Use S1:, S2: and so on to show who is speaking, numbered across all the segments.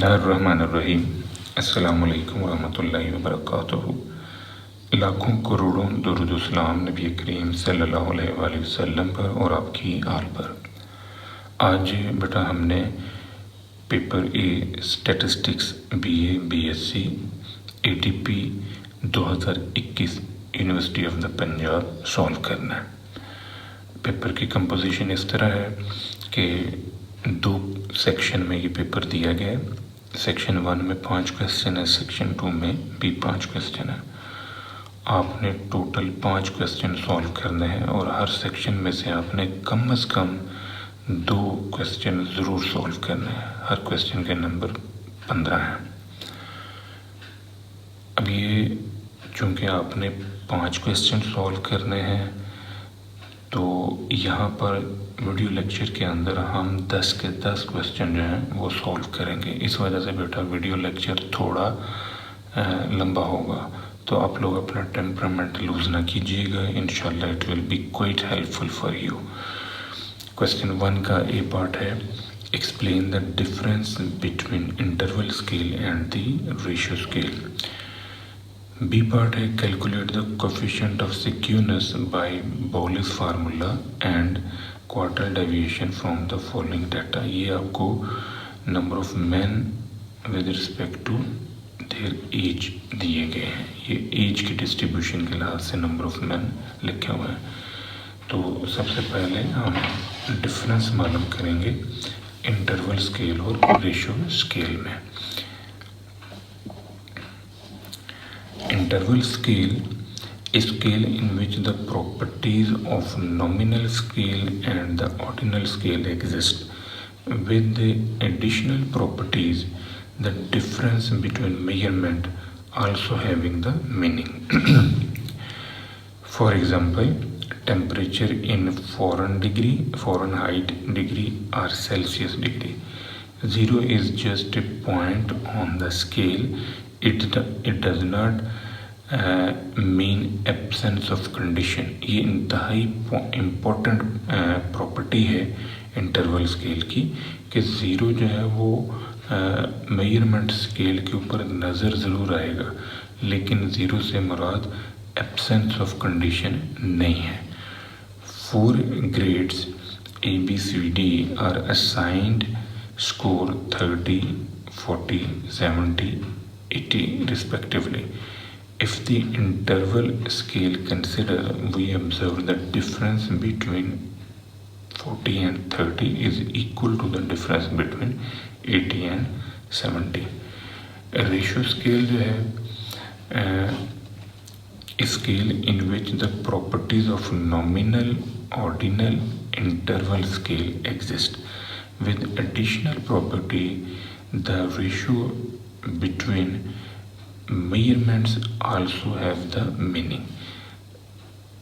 S1: बिस्मिल्लाहिर्रहमानिर्रहीम। अस्सलामुअलैकुम वरहमतुल्लाहि वबरकातुहू। लाखों करोड़ों दुरूद सलाम नबी करीम सल्लल्लाहु अलैहि वसल्लम पर और आपकी आल पर। आज बेटा हमने paper A statistics BA BSc ATP 2021 university of the Punjab solve करना है। पेपर की कंपोजिशन इस तरह है कि 2 सेक्शन में ये पेपर दिया गया है। सेक्शन 1 में 5 क्वेश्चन है, सेक्शन 2 में भी 5 क्वेश्चन है। आपने टोटल 5 क्वेश्चन सॉल्व करने हैं और हर सेक्शन में से आपने कम से कम 2 क्वेश्चन ज़रूर सॉल्व करने हैं। हर क्वेश्चन के नंबर 15 हैं। अब ये चूँकि आपने 5 क्वेश्चन सॉल्व करने हैं तो यहाँ पर वीडियो लेक्चर के अंदर हम 10 के 10 क्वेश्चन जो हैं वो सॉल्व करेंगे। इस वजह से बेटा वीडियो लेक्चर थोड़ा लंबा होगा, तो आप लोग अपना टेम्परामेंट लूज़ ना कीजिएगा। इंशाल्लाह it will be quite helpful for you. Question 1 का ए पार्ट है, explain the difference between interval scale and the ratio scale. B part है, calculate the coefficient of skewness by Bowley's formula and quarter deviation from the following data. ये आपको number of man with respect to their age दिए गए हैं। ये as की distribution के लिहाज से नंबर ऑफ मैन लिखे हुए हैं। तो सबसे पहले हम डिफरेंस मालूम करेंगे इंटरवल स्केल और रेशियो स्केल में। Interval scale is scale in which the properties of nominal scale and the ordinal scale exist, with the additional properties, the difference between measurement also having the meaning. For example, temperature in Fahrenheit degree or Celsius degree. 0 is just a point on the scale. It does not mean absence of condition। ये इंतहाई important property है interval scale की कि 0 जो है वो measurement scale के ऊपर नज़र ज़रूर आएगा, लेकिन 0 से मुराद एब्सेंस ऑफ कंडीशन नहीं है। 4 grades ABCD are assigned score 30, 40, 70, 80 respectively. If the interval scale consider, we observe the difference between 40 and 30 is equal to the difference between 80 and 70. Ratio scale जो है scale in which the properties of nominal, ordinal, interval scale exist, with additional property the ratio between measurements also have the meaning.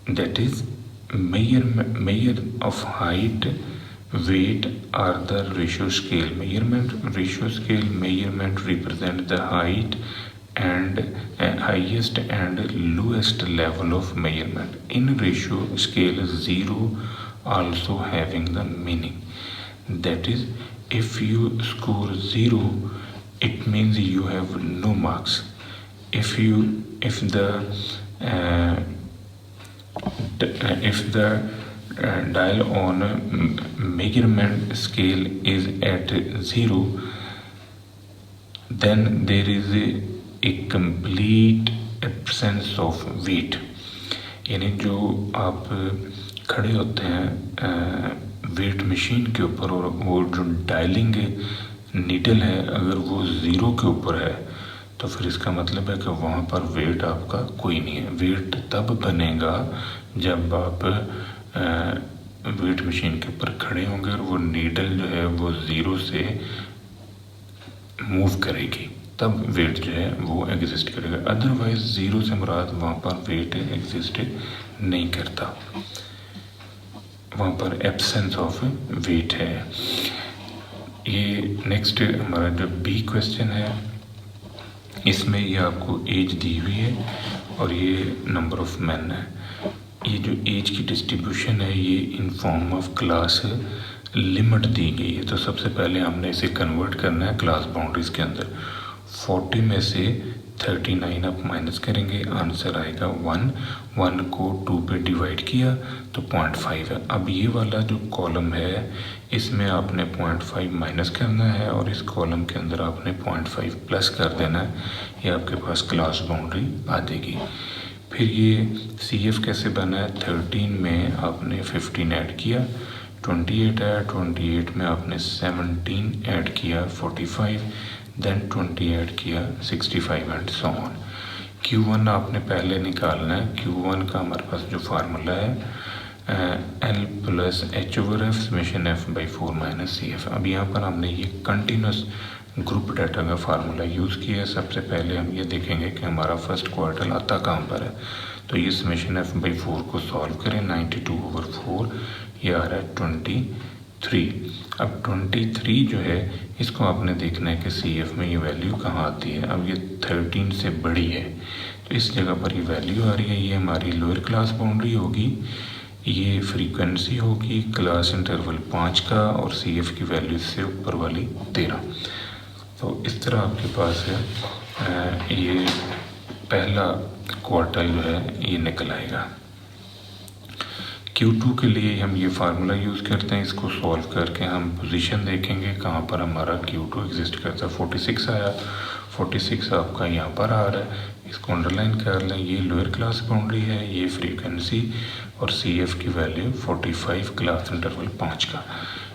S1: That is, measure of height, weight are the ratio scale. Ratio scale measurement represent the height and highest and lowest level of measurement. In ratio scale, 0 also having the meaning. That is, if you score 0, it means you have no marks. If the dial on measurement scale is at 0, then there is a complete absence of weight। यानी जो आप खड़े होते हैं weight machine के ऊपर और वो जो डायलिंग नीडल है अगर वो 0 के ऊपर है तो फिर इसका मतलब है कि वहाँ पर वेट आपका कोई नहीं है। वेट तब बनेगा जब आप वेट मशीन के ऊपर खड़े होंगे और वो नीडल जो है वो 0 से मूव करेगी, तब वेट जो है वो एग्जिस्ट करेगा। अदरवाइज 0 से मुराद वहाँ पर वेट एग्जिस्ट नहीं करता, वहाँ पर एब्सेंस ऑफ वेट है। ये नेक्स्ट हमारा जो बी क्वेश्चन है, इसमें ये आपको एज दी हुई है और ये नंबर ऑफ मैन है। ये जो एज की डिस्ट्रीब्यूशन है ये in form of class limit दी गई है, तो सबसे पहले हमने इसे कन्वर्ट करना है क्लास बाउंड्रीज के अंदर। 40 में से 39 आप माइनस करेंगे, आंसर आएगा 1। 1 को 2 पे डिवाइड किया तो 0.5 है। अब ये वाला जो कॉलम है इसमें आपने 0.5 माइनस करना है और इस कॉलम के अंदर आपने 0.5 प्लस कर देना है, ये आपके पास क्लास बाउंड्री आ जाएगी। फिर ये CF कैसे बना है, 13 में आपने 15 ऐड किया 28 आया, 28 में आपने 17 ऐड किया 45, देन 20 ऐड किया 65 एंड सो ऑन। Q1 आपने पहले निकालना है। Q1 का हमारे पास जो फार्मूला है L plus H/F summation F/4 minus CF। अब यहाँ पर हमने ये कंटिन्यूस ग्रुप डाटा का फार्मूला यूज़ किया है। सबसे पहले हम ये देखेंगे कि हमारा फर्स्ट क्वार्टर आता कहाँ पर है, तो ये समेशन F/4 को सॉल्व करें। 92/4 ये आ रहा है 23। अब 23 जो है इसको आपने देखना है कि CF में ये वैल्यू कहाँ आती है। अब ये 13 से बड़ी है तो इस जगह पर ये वैल्यू आ रही है, ये हमारी लोअर क्लास बाउंड्री होगी, ये फ्रीक्वेंसी होगी क्लास इंटरवल 5 का और CF की वैल्यू से ऊपर वाली 13। तो इस तरह आपके पास है ये पहला क्वार्टर जो है ये निकल आएगा। Q2 के लिए हम ये फार्मूला यूज़ करते हैं, इसको सॉल्व करके हम पोजीशन देखेंगे कहाँ पर हमारा Q2 एग्जिस्ट करता है। 46 आया, 46 आपका यहाँ पर आ रहा है, इसको अंडरलाइन कर लें। ये लोअर क्लास बाउंड्री है, ये फ्रीक्वेंसी और CF की वैल्यू 45 क्लास इंटरवल 5 का।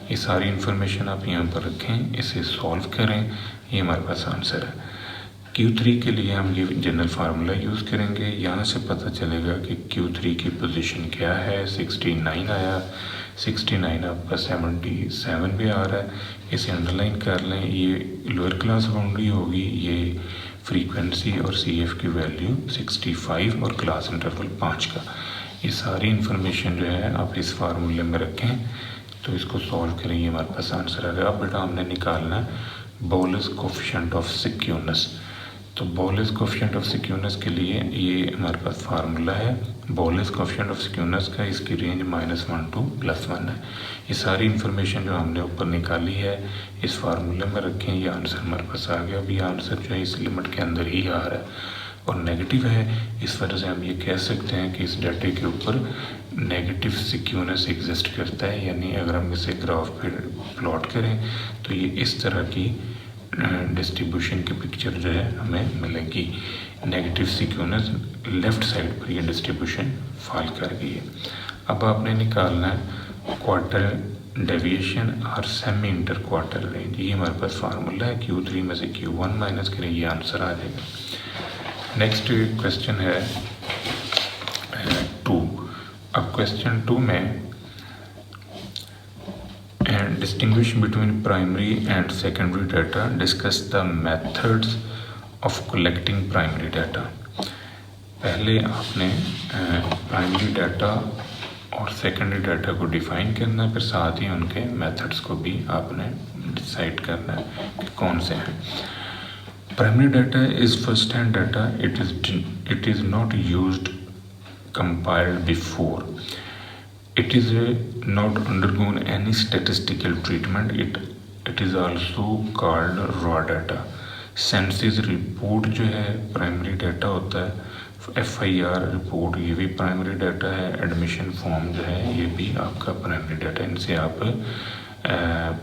S1: ये सारी इन्फॉर्मेशन आप यहाँ पर रखें, इसे सॉल्व करें, ये हमारे पास आंसर है। Q3 के लिए हम ये जनरल फार्मूला यूज़ करेंगे। यहाँ से पता चलेगा कि Q3 की पोजीशन क्या है। 69 आया, 69 आपका 77 भी आ रहा है, इसे अंडरलाइन कर लें। ये लोअर क्लास बाउंड्री होगी, ये फ्रीक्वेंसी और CF की वैल्यू 65 और क्लास इंटरवल 5 का। ये सारी इन्फॉर्मेशन जो है आप इस फार्मूले में रखें तो इसको सॉल्व करें, ये हमारे पास आंसर आ गया। अब बेटा हमने निकालना है बोलेस कोफिशिएंट ऑफ सिक्योरनेस। तो बोलेस कोफिशिएंट ऑफ सिक्योरनेस के लिए ये हमारे पास फार्मूला है बोलेस कोफिशिएंट ऑफ सिक्योरनेस का, इसकी रेंज -1 to +1 है। ये सारी इन्फॉर्मेशन जो हमने ऊपर निकाली है इस फार्मूले में रखें, ये आंसर हमारे पास आ गया। अभी आंसर जो है इस लिमिट के अंदर ही आ रहा है और नेगेटिव है, इस वजह से हम ये कह सकते हैं कि इस डाटे के ऊपर नेगेटिव सिक्योरनेस एग्जिस्ट करता है। यानी अगर हम इसे ग्राफ पे प्लॉट करें तो ये इस तरह की डिस्ट्रीब्यूशन की पिक्चर जो है हमें मिलेगी। नेगेटिव सिक्योरनेस लेफ़्ट साइड पर ये डिस्ट्रीब्यूशन फॉल कर गई है। अब आपने निकालना है क्वार्टर डेविएशन और सेमी इंटर क्वार्टर रेंज। ये हमारे पास फार्मूला है, Q3 में से Q1 माइनस करें, ये आंसर आ जाएगा। नेक्स्ट क्वेश्चन है 2। अब क्वेश्चन 2 में and distinguish between primary and secondary data, discuss the methods of collecting primary data। पहले आपने प्राइमरी डाटा और सेकेंडरी डाटा को डिफाइन करना है, फिर साथ ही उनके मेथड्स को भी आपने डिसाइड करना है कि कौन से हैं। Primary data is first hand data, it is not used compiled before, it is not undergone any statistical treatment, it is also called raw data। Census report जो है प्राइमरी डाटा होता है, FIR रिपोर्ट ये भी primary data है, admission form जो है ये भी आपका प्राइमरी डाटा, इनसे आप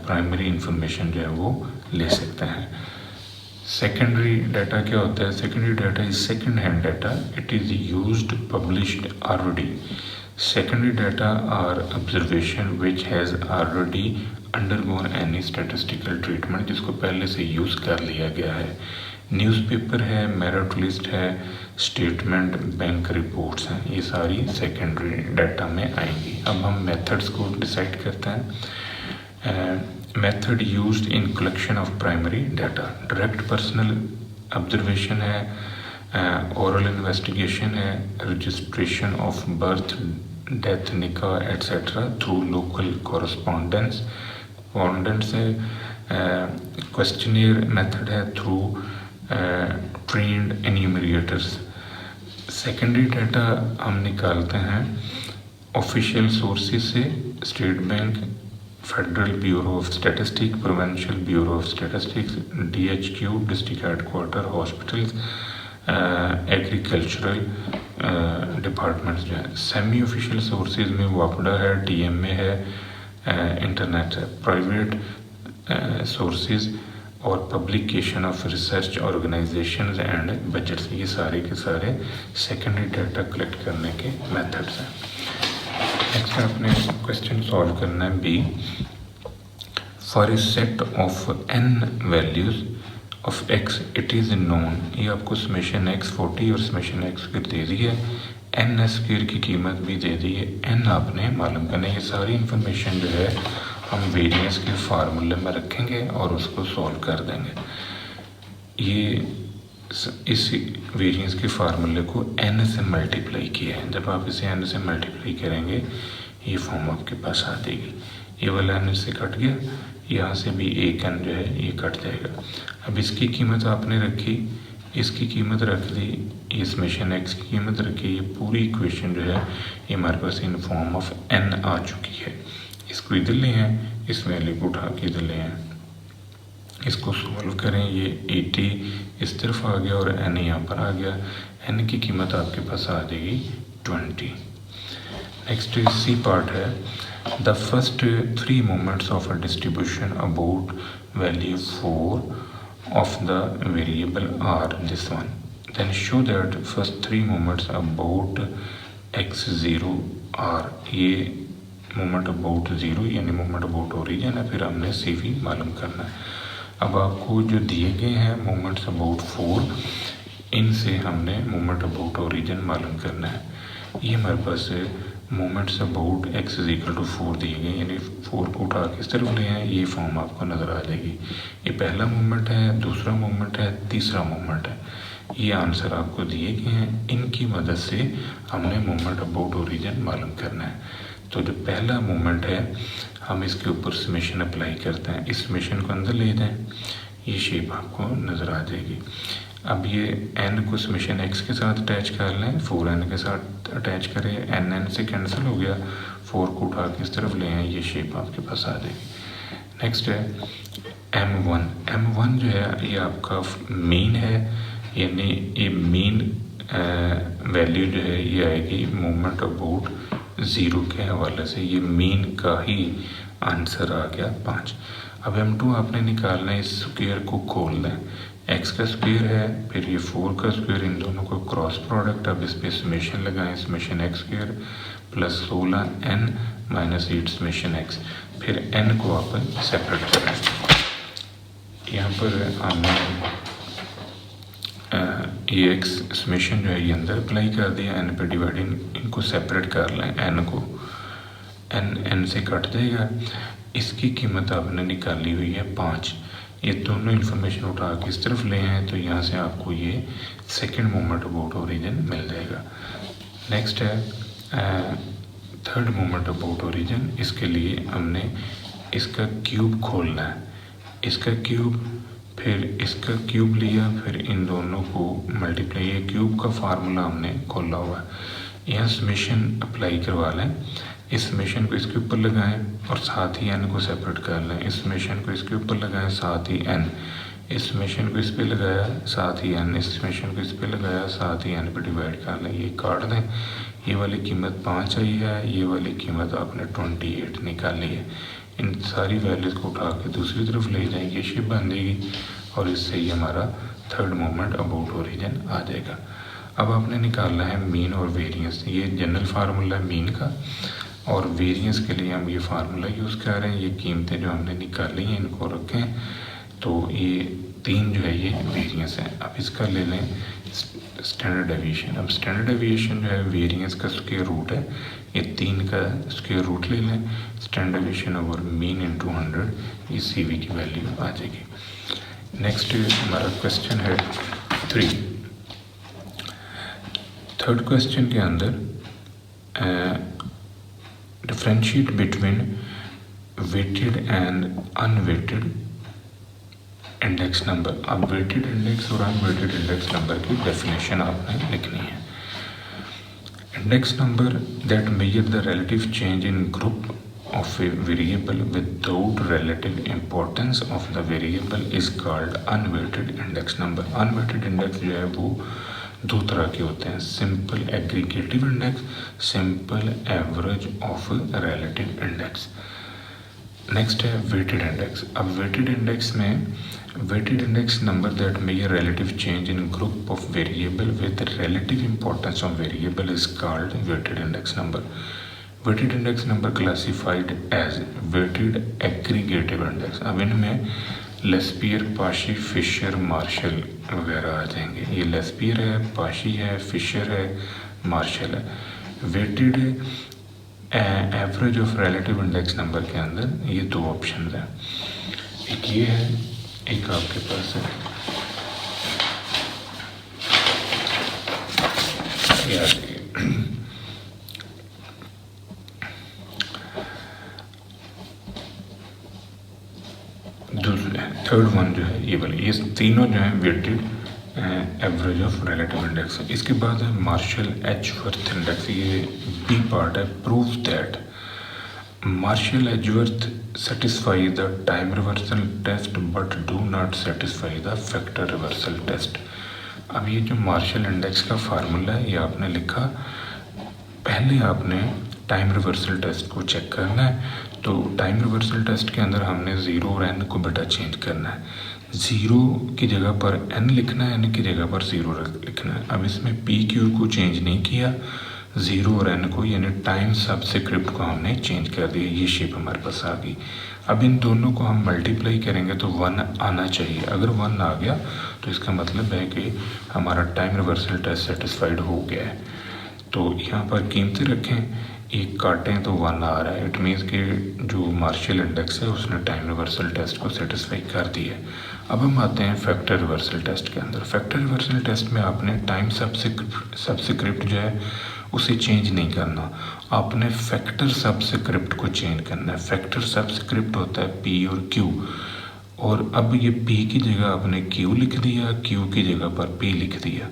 S1: प्राइमरी इंफॉर्मेशन जो है वो ले सकते हैं। सेकेंडरी डाटा क्या होता है, secondary data is second hand data, it is used published already. Secondary data are observation which has already undergone any statistical treatment, जिसको पहले से यूज़ कर लिया गया है। न्यूज़पेपर है, मेरिट लिस्ट है, स्टेटमेंट, बैंक रिपोर्ट्स हैं, ये सारी सेकेंडरी डाटा में आएंगी। अब हम मेथड्स को डिसाइड करते हैं। Method used in collection of primary data, direct personal observation है, ओरल इन्वेस्टिगेशन है, रजिस्ट्रेशन ऑफ बर्थ, डेथ, निकाह एट्सेट्रा थ्रू लोकल कॉरस्पॉन्डेंस है, क्वेश्चनियर मेथड है through trend enumerators. Secondary data हम निकालते हैं ऑफिशियल सोर्सेज से, state bank, federal bureau of statistics, provincial bureau of statistics, DHQ district headquarter, hospitals, agricultural departments जो है। Semi official sources में वापडा है, DMA है, इंटरनेट है। प्राइवेट सोर्सेज और publication of research organisations and budgets, ये सारे के सारे सेकेंडरी डाटा कलेक्ट करने के मेथड्स हैं। नेक्स्ट आपने क्वेश्चन सॉल्व करना है B. For a set of n values of x it is known, ये आपको समेशन x 40 और समेशन x स्क्वायर दे दी है, n स्क्वायर की कीमत भी दे दी है, n आपने मालूम करना है। ये सारी इंफॉर्मेशन जो है हम वेरिएंस के फार्मूले में रखेंगे और उसको सॉल्व कर देंगे। ये इस वेरिएंस के फार्मूले को n से मल्टीप्लाई किया है, जब आप इसे n से मल्टीप्लाई करेंगे ये फॉर्म आपके पास आ जाएगी। ये वाला n से कट गया, यहाँ से भी एक n जो है ये कट जाएगा। अब इसकी कीमत आपने रखी, इसकी कीमत रख दी, ये समेशन x की कीमत रखी, ये पूरी इक्वेशन जो है ये हमारे पास इन फॉर्म ऑफ n आ चुकी है। इसको इधर ले हैं, इस वैल्यू को उठा के इधर ले हैं, इसको सॉल्व करें, ये 80 इस तरफ आ गया और n यहाँ पर आ गया। n की कीमत आपके पास आ जाएगी 20। नेक्स्ट सी पार्ट है, the first 3 moments of a distribution about value 4 of the variable are this one, then show that first 3 moments about x0 are, ये मोमेंट अबाउट 0 यानी मोमेंट अबाउट ओरिजिन है, फिर हमने CV मालूम करना है। अब आपको जो दिए गए हैं मोमेंट्स अबाउट 4, इनसे हमने मोमेंट अबाउट ओरिजिन मालूम करना है। ये हमारे पास मोमेंट्स अबाउट x = 4 दिए गए, यानी 4 को उठा के इस तरफ ले हैं, ये फॉर्म आपको नज़र आ जाएगी। ये पहला मोमेंट है, दूसरा मोमेंट है, तीसरा मोमेंट है, ये आंसर आपको दिए गए हैं। इनकी मदद से हमने मोमेंट अबाउट ओरिजिन मालूम करना है। तो जो पहला मोमेंट है हम इसके ऊपर समेशन अप्लाई करते हैं, इस समेशन को अंदर ले जाएं, ये शेप आपको नज़र आ जाएगी। अब ये n को समेशन x के साथ अटैच कर लें, 4n के साथ अटैच करें, n से कैंसिल हो गया, 4 को उठा के इस तरफ ले आए, ये शेप आपके पास आ जाएगी। नेक्स्ट है m1 जो है ये आपका मीन है, यानी ये मीन वैल्यू जो है ये आएगी मोमेंट अबाउट 0 के हवाले से, ये मीन का ही आंसर आ गया 5। अब m2 आपने निकालना है, इस स्क्वायर को खोल दें, x का स्क्वायर है, फिर ये 4 का स्क्वायर, इन दोनों को क्रॉस प्रोडक्ट, अब इस पर समेशन लगाएं, summation x square plus 16n minus 8 summation x, फिर n को आप सेपरेट करें। यहाँ पर हमने ये x समेशन जो है ये अंदर अप्लाई कर दिया, n पे डिवाइडिंग, इनको सेपरेट कर लें, n को n से कट जाएगा। इसकी कीमत आपने निकाली हुई है 5, ये दोनों इन्फॉर्मेशन उठा के इस तरफ ले हैं, तो यहाँ से आपको ये सेकंड मोमेंट अबाउट ओरिजिन मिल जाएगा। नेक्स्ट है थर्ड मोमेंट अबाउट ओरिजिन, इसके लिए हमने इसका क्यूब खोलना है, इसका क्यूब, फिर इसका क्यूब लिया, फिर इन दोनों को मल्टीप्लाई, ये क्यूब का फार्मूला हमने खोला हुआ है। यहाँ समेशन अप्लाई करवा लें, इस समेशन को इसके ऊपर लगाएं और साथ ही n को सेपरेट कर लें, इस समेशन को इसके ऊपर लगाएं, साथ ही n, इस समेशन को इस पे लगाया, साथ ही n, इस समेशन को इस पे लगाया, साथ ही n पे डिवाइड कर लें, ये काट दें। ये वाली कीमत 5 आई है, ये वाली कीमत आपने 28 निकाली है। इन सारी वैल्यूज़ को उठा के दूसरी तरफ ले जाएंगे, ये शेप बन जाएगी और इससे ही हमारा थर्ड मोमेंट अबाउट ओरिजिन आ जाएगा। अब आपने निकालना है मीन और वेरिएंस, ये जनरल फार्मूला है मीन का, और वेरिएंस के लिए हम ये फार्मूला यूज़ कर रहे हैं। ये कीमतें जो हमने निकाली हैं इनको रखें, तो ये 3 जो है ये वेरिएंस है। अब इसका ले लें स्टैंडर्ड डेविएशन। अब स्टैंडर्ड डेविएशन जो है वेरिएंस का स्क्वायर रूट है, ये 3 का स्क्वायर रूट ले लें, standard deviation over mean into 100, ये CV की वैल्यू आ जाएगी। नेक्स्ट हमारा क्वेश्चन है 3। थर्ड क्वेश्चन के अंदर differentiate between weighted and unweighted index number. अब वेटेड इंडेक्स और अनवेटेड इंडेक्स नंबर की डेफिनेशन आपने लिखनी है। Index number that measure the relative change in group of a variable without relative importance of the variable is called unweighted index number. Unweighted index जो है वो दो तरह के होते हैं, simple aggregative index, simple average of relative index. Next है weighted index. अब वेटेड इंडेक्स में weighted index number that measure relative change in group of variable with relative importance of variable is called weighted index number. weighted index number classified as weighted aggregative index। अब इनमें Laspeyres, पाशी, Fisher, martial वगैरह आ जाएंगे। ये Laspeyres है, पाशी है, Fisher है, मार्शल है। Weighted average of relative index number के अंदर ये दो ऑप्शन हैं, एक ये है, एक आपके पास है याद। थर्ड वन जो है ये वाली, ये तीनों जो है weighted average of relative index है। इसके बाद है मार्शल एजवर्थ इंडेक्स, ये बी पार्ट है। Prove that Marshall Edgeworth satisfy the time reversal test but do not satisfy the factor reversal test. अब ये जो मार्शल इंडेक्स का फार्मूला है ये आपने लिखा, पहले आपने टाइम रिवर्सल टेस्ट को चेक करना है। तो टाइम रिवर्सल टेस्ट के अंदर हमने ज़ीरो और एन को बेटा चेंज करना है। ज़ीरो की जगह पर एन लिखना है, एन की जगह पर ज़ीरो लिखना है। अब इसमें पी क्यू को चेंज नहीं किया, ज़ीरो और एन को यानी टाइम सबस्क्रिप्ट को हमने चेंज कर दिया। ये शेप हमारे पास आ गई। अब इन दोनों को हम मल्टीप्लाई करेंगे तो 1 आना चाहिए। अगर 1 आ गया तो इसका मतलब है कि हमारा टाइम रिवर्सल टेस्ट सेटिस्फाइड हो गया है। तो यहाँ पर कीमतें रखें, एक काटें तो 1 आ रहा है। इट मीन्स कि जो मार्शल इंडेक्स है उसने टाइम रिवर्सल टेस्ट को सेटिस्फाई कर दिया है। अब हम आते हैं फैक्टर रिवर्सल टेस्ट के अंदर। फैक्टर रिवर्सल टेस्ट में आपने टाइम सबस्क्रिप्ट जो है उसे चेंज नहीं करना, आपने फैक्टर सबस्क्रिप्ट को चेंज करना है। फैक्टर सबस्क्रिप्ट होता है पी और क्यू, और अब ये पी की जगह आपने क्यू लिख दिया, क्यू की जगह पर पी लिख दिया,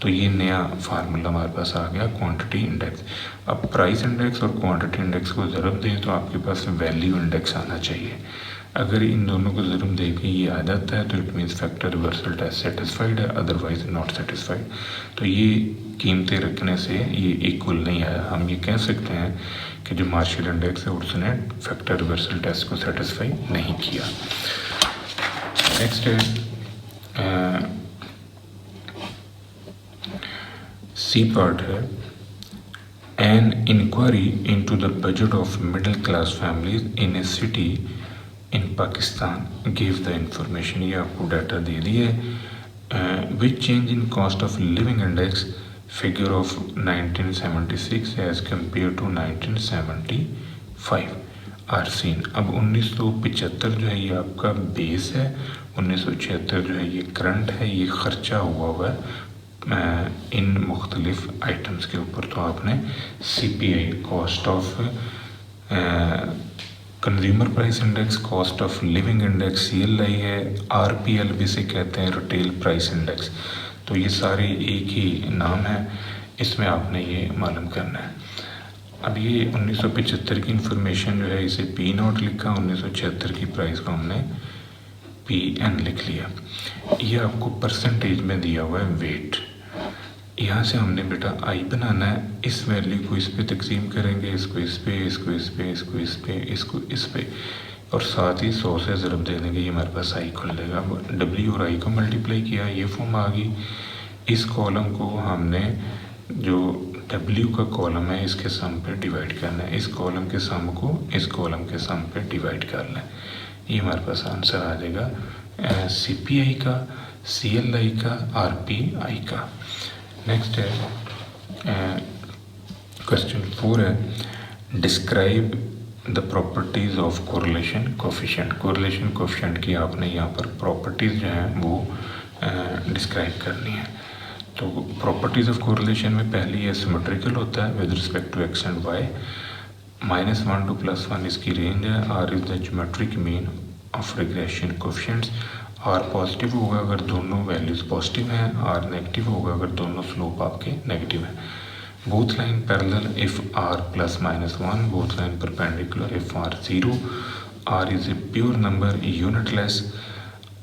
S1: तो ये नया फार्मूला हमारे पास आ गया क्वांटिटी इंडेक्स। अब प्राइस इंडेक्स और क्वांटिटी इंडेक्स को ज़रूरत दें तो आपके पास वैल्यू इंडेक्स आना चाहिए। अगर इन दोनों को ज़रूरत दे के ये आ जाता है तो it means factor reversal test satisfied है, अदरवाइज नॉट सेटिस्फाइड। तो ये कीमतें रखने से ये इक्वल नहीं आया। हम ये कह सकते हैं कि जो मार्शल इंडेक्स है उसने फैक्टर रिवर्सल टेस्ट को सेटिस्फाई नहीं किया। नेक्स्ट है सी पार्ट है, an inquiry into the budget of middle class families in a city in Pakistan give the information. ये आपको डाटा दे दिए। Which change in cost of living index figure of 1976 as compare to 1975 are seen. अब 1975 जो है ये आपका base है, 1976 जो है ये करंट है, ये खर्चा हुआ है इन मुख्तलिफ आइटम्स के ऊपर। तो आपने CPI cost of consumer price index, cost of living index, CLI है, RPL भी से कहते हैं रिटेल प्राइस इंडेक्स। तो ये सारे एक ही नाम है, इसमें आपने ये मालूम करना है। अब ये 1975 की इंफॉर्मेशन जो है इसे P0 लिखा, 1976 की प्राइस को हमने PN लिख लिया। ये आपको परसेंटेज में दिया हुआ है वेट। यहाँ से हमने बेटा आई बनाना है, इस वैल्यू को इस पे तकसीम करेंगे, इसको इस पे, इसको इस पे, इसको इस पे, इसको इस पे, और साथ ही 100 से ज़रब दे देंगे, ये हमारे पास आई खुल जाएगा। W और I को मल्टीप्लाई किया, ये फॉर्म आ गई। इस कॉलम को हमने जो W का कॉलम है इसके सम पे डिवाइड करना है, इस कॉलम के सम को इस कॉलम के सम पे डिवाइड करना है। ये हमारे पास आंसर आ जाएगा CPI का, CLI का, RPI का। नेक्स्ट है क्वेश्चन 4 है, describe the properties of correlation coefficient. Correlation coefficient की आपने यहाँ पर प्रॉपर्टीज़ जो हैं वो डिस्क्राइब करनी है। तो प्रॉपर्टीज़ ऑफ कोरिलेशन में पहली है सिमेट्रिकल होता है with respect to x and y, -1 to +1 इसकी रेंज है, R is the geometric mean of regression coefficients. R positive होगा अगर दोनों वैल्यूज़ पॉजिटिव हैं, R नेगेटिव होगा अगर दोनों स्लोप आपके नेगेटिव हैं। both line parallel if r plus minus 1, both line perpendicular if r 0, r is a pure number unitless,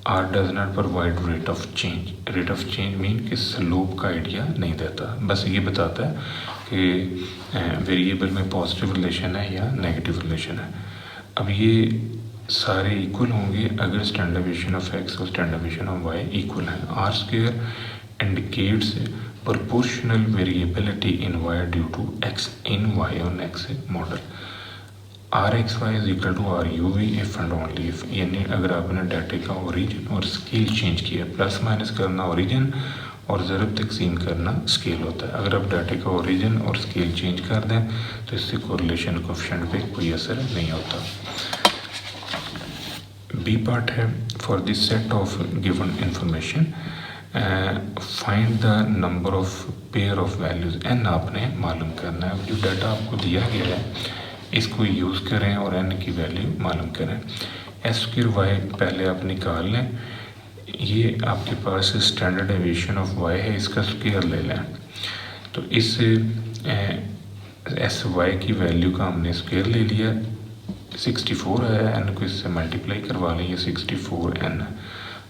S1: r does not provide rate of change. rate of change mean कि slope का idea नहीं देता, बस ये बताता है कि variable में पॉजिटिव रिलेशन है या नेगेटिव रिलेशन है। अब ये सारे इक्वल होंगे अगर स्टैंडर्ड डेविएशन ऑफ एक्स और standard deviation of Y equal है। R square indicates proportional variability in y due to x in y on x model. R X Y is equal to R U V if and only if, यानी अगर आपने data का origin और scale change किया, plus minus करना origin और ज़रब तकसीम करना स्केल होता है। अगर आप डाटा का ओरिजिन और स्केल चेंज कर दें तो इससे कोरिलेशन कोएफिशिएंट पे कोई असर नहीं होता। बी पार्ट है for this set of given information find the number of pair of values. N आपने मालूम करना है, जो डाटा आपको दिया गया है इसको यूज़ करें और एन की वैल्यू मालूम करें। एस स्क्वायर वाई पहले आप निकाल लें, ये आपके पास स्टैंडर्ड डेविएशन ऑफ वाई है, इसका स्क्वायर ले लें। तो इस एस वाई की वैल्यू का हमने स्क्वायर ले लिया, 64 है, एन को इससे मल्टीप्लाई करवा लें, ये 64 एन।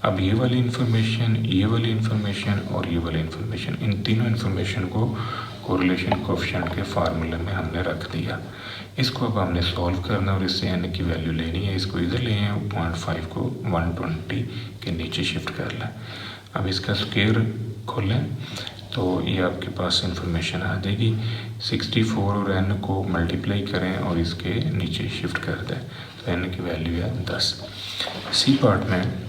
S1: अब ये वाली इंफॉर्मेशन, ये वाली इंफॉर्मेशन और ये वाली इंफॉर्मेशन, इन तीनों इंफॉर्मेशन को कोरिलेशन कोएफिशिएंट के फार्मूले में हमने रख दिया। इसको अब हमने सॉल्व करना और इससे एन की वैल्यू लेनी है। इसको इधर ले आए, 0.5 को 120 के नीचे शिफ्ट कर लें। अब इसका स्क्वायर खोलें तो ये आपके पास इंफॉर्मेशन आ जाएगी। 64 और एन को मल्टीप्लाई करें और इसके नीचे शिफ्ट कर दें तो एन की वैल्यू है 10। सी पार्ट में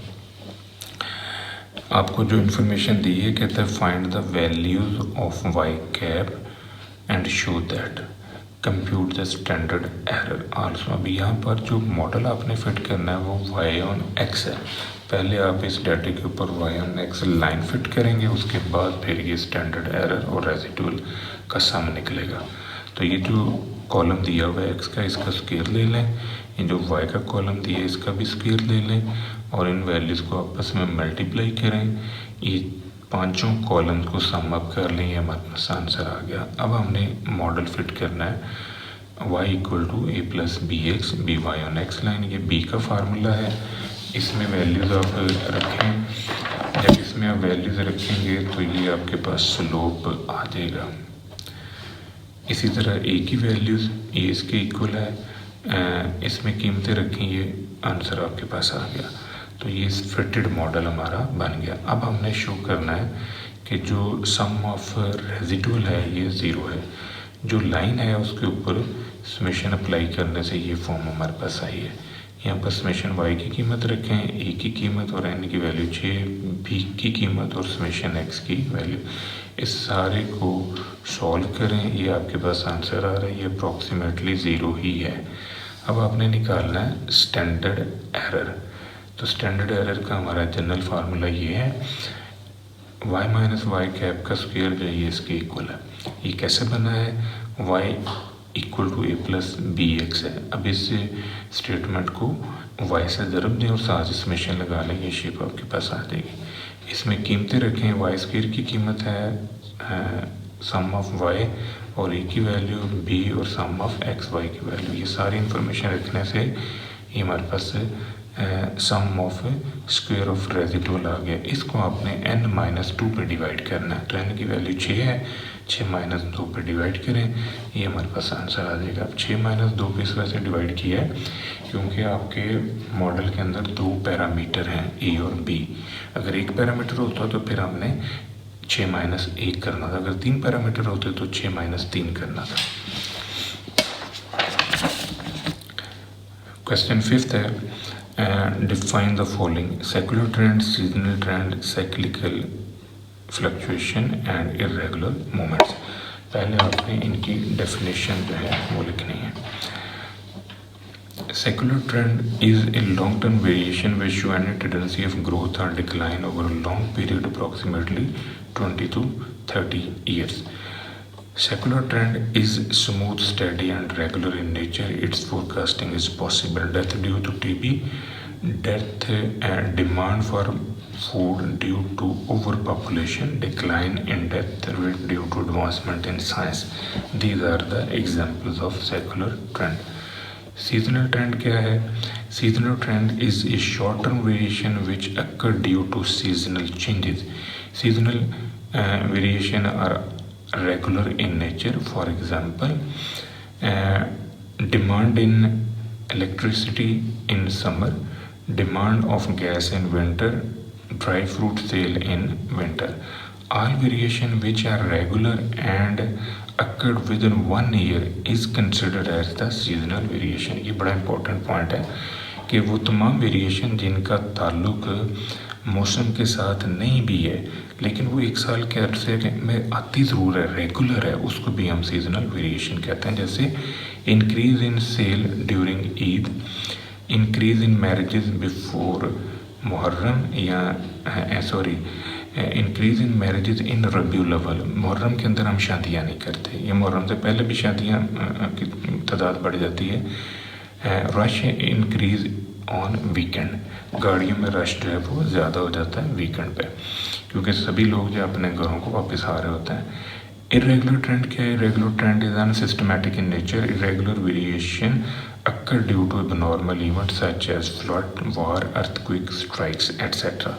S1: आपको जो इन्फॉर्मेशन दी है, कहते हैं find the values of Y cap and show that compute the standard error also. अब यहाँ पर जो मॉडल आपने फिट करना है वो वाई ऑन एक्स है। पहले आप इस डाटा के ऊपर Y on X line fit करेंगे, उसके बाद फिर ये स्टैंडर्ड एरर और रेजिडुअल का सम निकलेगा। तो ये जो कॉलम दिया हुआ है एक्स का, इसका स्क्वायर ले लें, ये जो वाई का कॉलम दिया है इसका भी स्क्वायर ले लें और इन वैल्यूज़ को आपस में मल्टीप्लाई करें। ये पांचों कॉलम को सम अप कर लें, ये हमारे पास आंसर आ गया। अब हमने मॉडल फिट करना है y equal to A plus B X, B Y on X line, ये b का फार्मूला है। इसमें वैल्यूज़ आप रखें, जब इसमें आप वैल्यूज़ रखेंगे तो ये आपके पास स्लोप आ जाएगा। इसी तरह a की वैल्यूज़ ये इसके इक्वल है, इसमें कीमतें रखें, ये आंसर आपके पास आ गया। तो ये फिटेड मॉडल हमारा बन गया। अब हमने शो करना है कि जो सम ऑफ रेजिडुअल है ये 0 है। जो लाइन है उसके ऊपर समेशन अप्लाई करने से ये फॉर्म हमारे पास आई है। यहाँ पर समेशन y की कीमत रखें, a की कीमत और n की वैल्यू 6, b की कीमत और समेशन x की वैल्यू। इस सारे को सॉल्व करें, ये आपके पास आंसर आ रहा है, ये अप्रॉक्सीमेटली 0 ही है। अब आपने निकालना है स्टैंडर्ड एरर। तो स्टैंडर्ड एरर का हमारा जनरल फार्मूला ये है, y माइनस वाई कैप का स्क्वायर जो है ये इसके इक्वल है। ये कैसे बना है, y equal to A plus B X है। अब इस स्टेटमेंट को y से ज़रब दें और साथ समेशन लगा लें, ये शेप आपके पास आ जाएगी। इसमें कीमतें रखें, वाई स्क्वायर की कीमत है सम ऑफ y और a की वैल्यू b और सम ऑफ एक्स वाई की वैल्यू। ये सारी इंफॉर्मेशन रखने से ये हमारे पास सम ऑफ स्क्वायर ऑफ रेजिडुअल आ गया। इसको आपने n माइनस 2 पे डिवाइड करना है। तो n की वैल्यू 6 है, 6 माइनस 2 पे डिवाइड करें, ये हमारे पास आंसर आ जाएगा। अब 6 माइनस 2 पे इस वजह से डिवाइड किया है क्योंकि आपके मॉडल के अंदर 2 पैरामीटर हैं a और b। अगर एक पैरामीटर होता तो फिर हमने 6 माइनस 1 करना था, अगर 3 पैरामीटर होते तो 6 माइनस 3 करना था। क्वेश्चन 5 है, define the following: secular trend, seasonal trend, cyclical fluctuation and irregular movements। पहले आपने इनकी डेफिनेशन जो है वो लिखनी है। Secular trend is a long-term variation which show any tendency of growth or decline over a long period, approximately 20 to 30 years. Secular trend is smooth, steady and regular in nature. Its forecasting is possible. Death due to TB death and demand for food due to overpopulation, decline in death rate due to advancement in science. These are the examples of secular trend. Seasonal trend क्या है? Seasonal trend is a short-term variation which occur due to seasonal changes. Seasonal variation are regular in nature. For example, demand in electricity in summer, demand of gas in winter, dry fruit sale in winter. All variation which are regular and occurred within 1 year is considered as the seasonal variation. ये बड़ा important point है कि वो तमाम variation जिनका ताल्लुक मौसम के साथ नहीं भी है लेकिन वो एक साल के अरसे में आती ज़रूर है, रेगुलर है, उसको भी हम सीजनल वेरिएशन कहते हैं. जैसे increase in sale during Eid, increase in marriages before Muharram, या increase in marriages in Rabiul Awwal. Muharram के अंदर हम शादियाँ नहीं करते, ये मुहर्रम से पहले भी शादियाँ की तादाद बढ़ जाती है. रश इंक्रीज ऑन वीकेंड, गाड़ियों में रश जो है वो ज़्यादा हो जाता है वीकेंड पे क्योंकि सभी लोग जो अपने घरों को वापस आ रहे होते हैं. इरेगुलर ट्रेंड क्या है? Irregular trend is unsystematic in nature. Irregular variation occur due to abnormal events such as flood, war, earthquake, strikes, etc.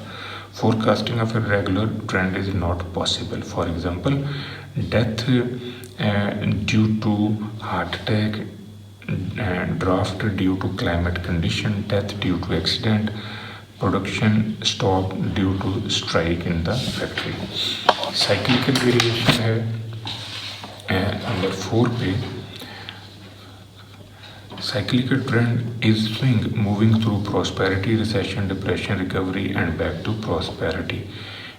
S1: Forecasting of a regular trend is not possible. For example, death due to heart attack, draft due to climate condition, death due to accident, production stop due to strike in the factory. Cyclical variation है number 4 पे. Cyclical trend is swing moving through prosperity, recession, depression, recovery and back to prosperity.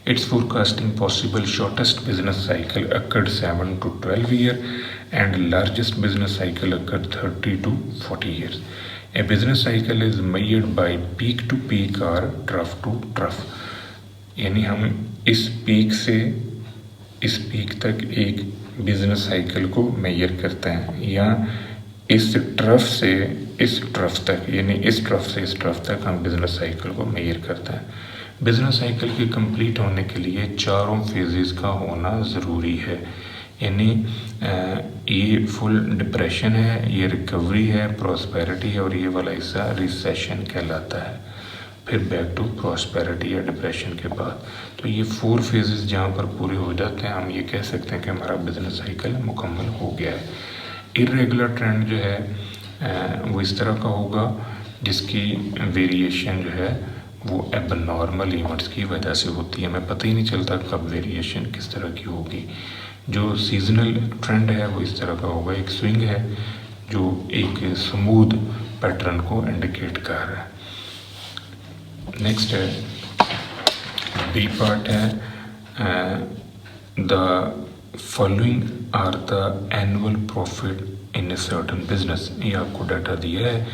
S1: Its forecasting possible. Shortest business cycle occurred 7 to 12 years and largest business cycle occurred 30 to 40 years. A business cycle is measured by peak to peak or trough to trough. यानी हम इस peak से इस peak तक एक business cycle को major करते हैं, या इस ट्रफ से इस ट्रफ तक, यानी इस ट्रफ से इस ट्रफ तक हम बिजनेस साइकिल को मेजर करते हैं. बिजनेस साइकिल के कंप्लीट होने के लिए चारों फेजेस का होना ज़रूरी है. यानी ये फुल डिप्रेशन है, ये रिकवरी है, प्रॉस्पेरिटी है और ये वाला हिस्सा रिसेशन कहलाता है. फिर बैक टू प्रॉस्पेरिटी या डिप्रेशन के बाद. तो ये 4 फेजेस जहाँ पर पूरे हो जाते हैं हम ये कह सकते हैं कि हमारा बिजनेस साइकिल मुकम्मल हो गया है. इरेगुलर ट्रेंड जो है वो इस तरह का होगा जिसकी वेरिएशन जो है वो एबनॉर्मल इवेंट्स की वजह से होती है. हमें पता ही नहीं चलता कब वेरिएशन किस तरह की होगी. जो सीजनल ट्रेंड है वो इस तरह का होगा, एक स्विंग है जो एक स्मूथ पैटर्न को इंडिकेट कर रहा है. नेक्स्ट है बी पार्ट है the following are the annual profit in a certain business. ये आपको डाटा दिया है.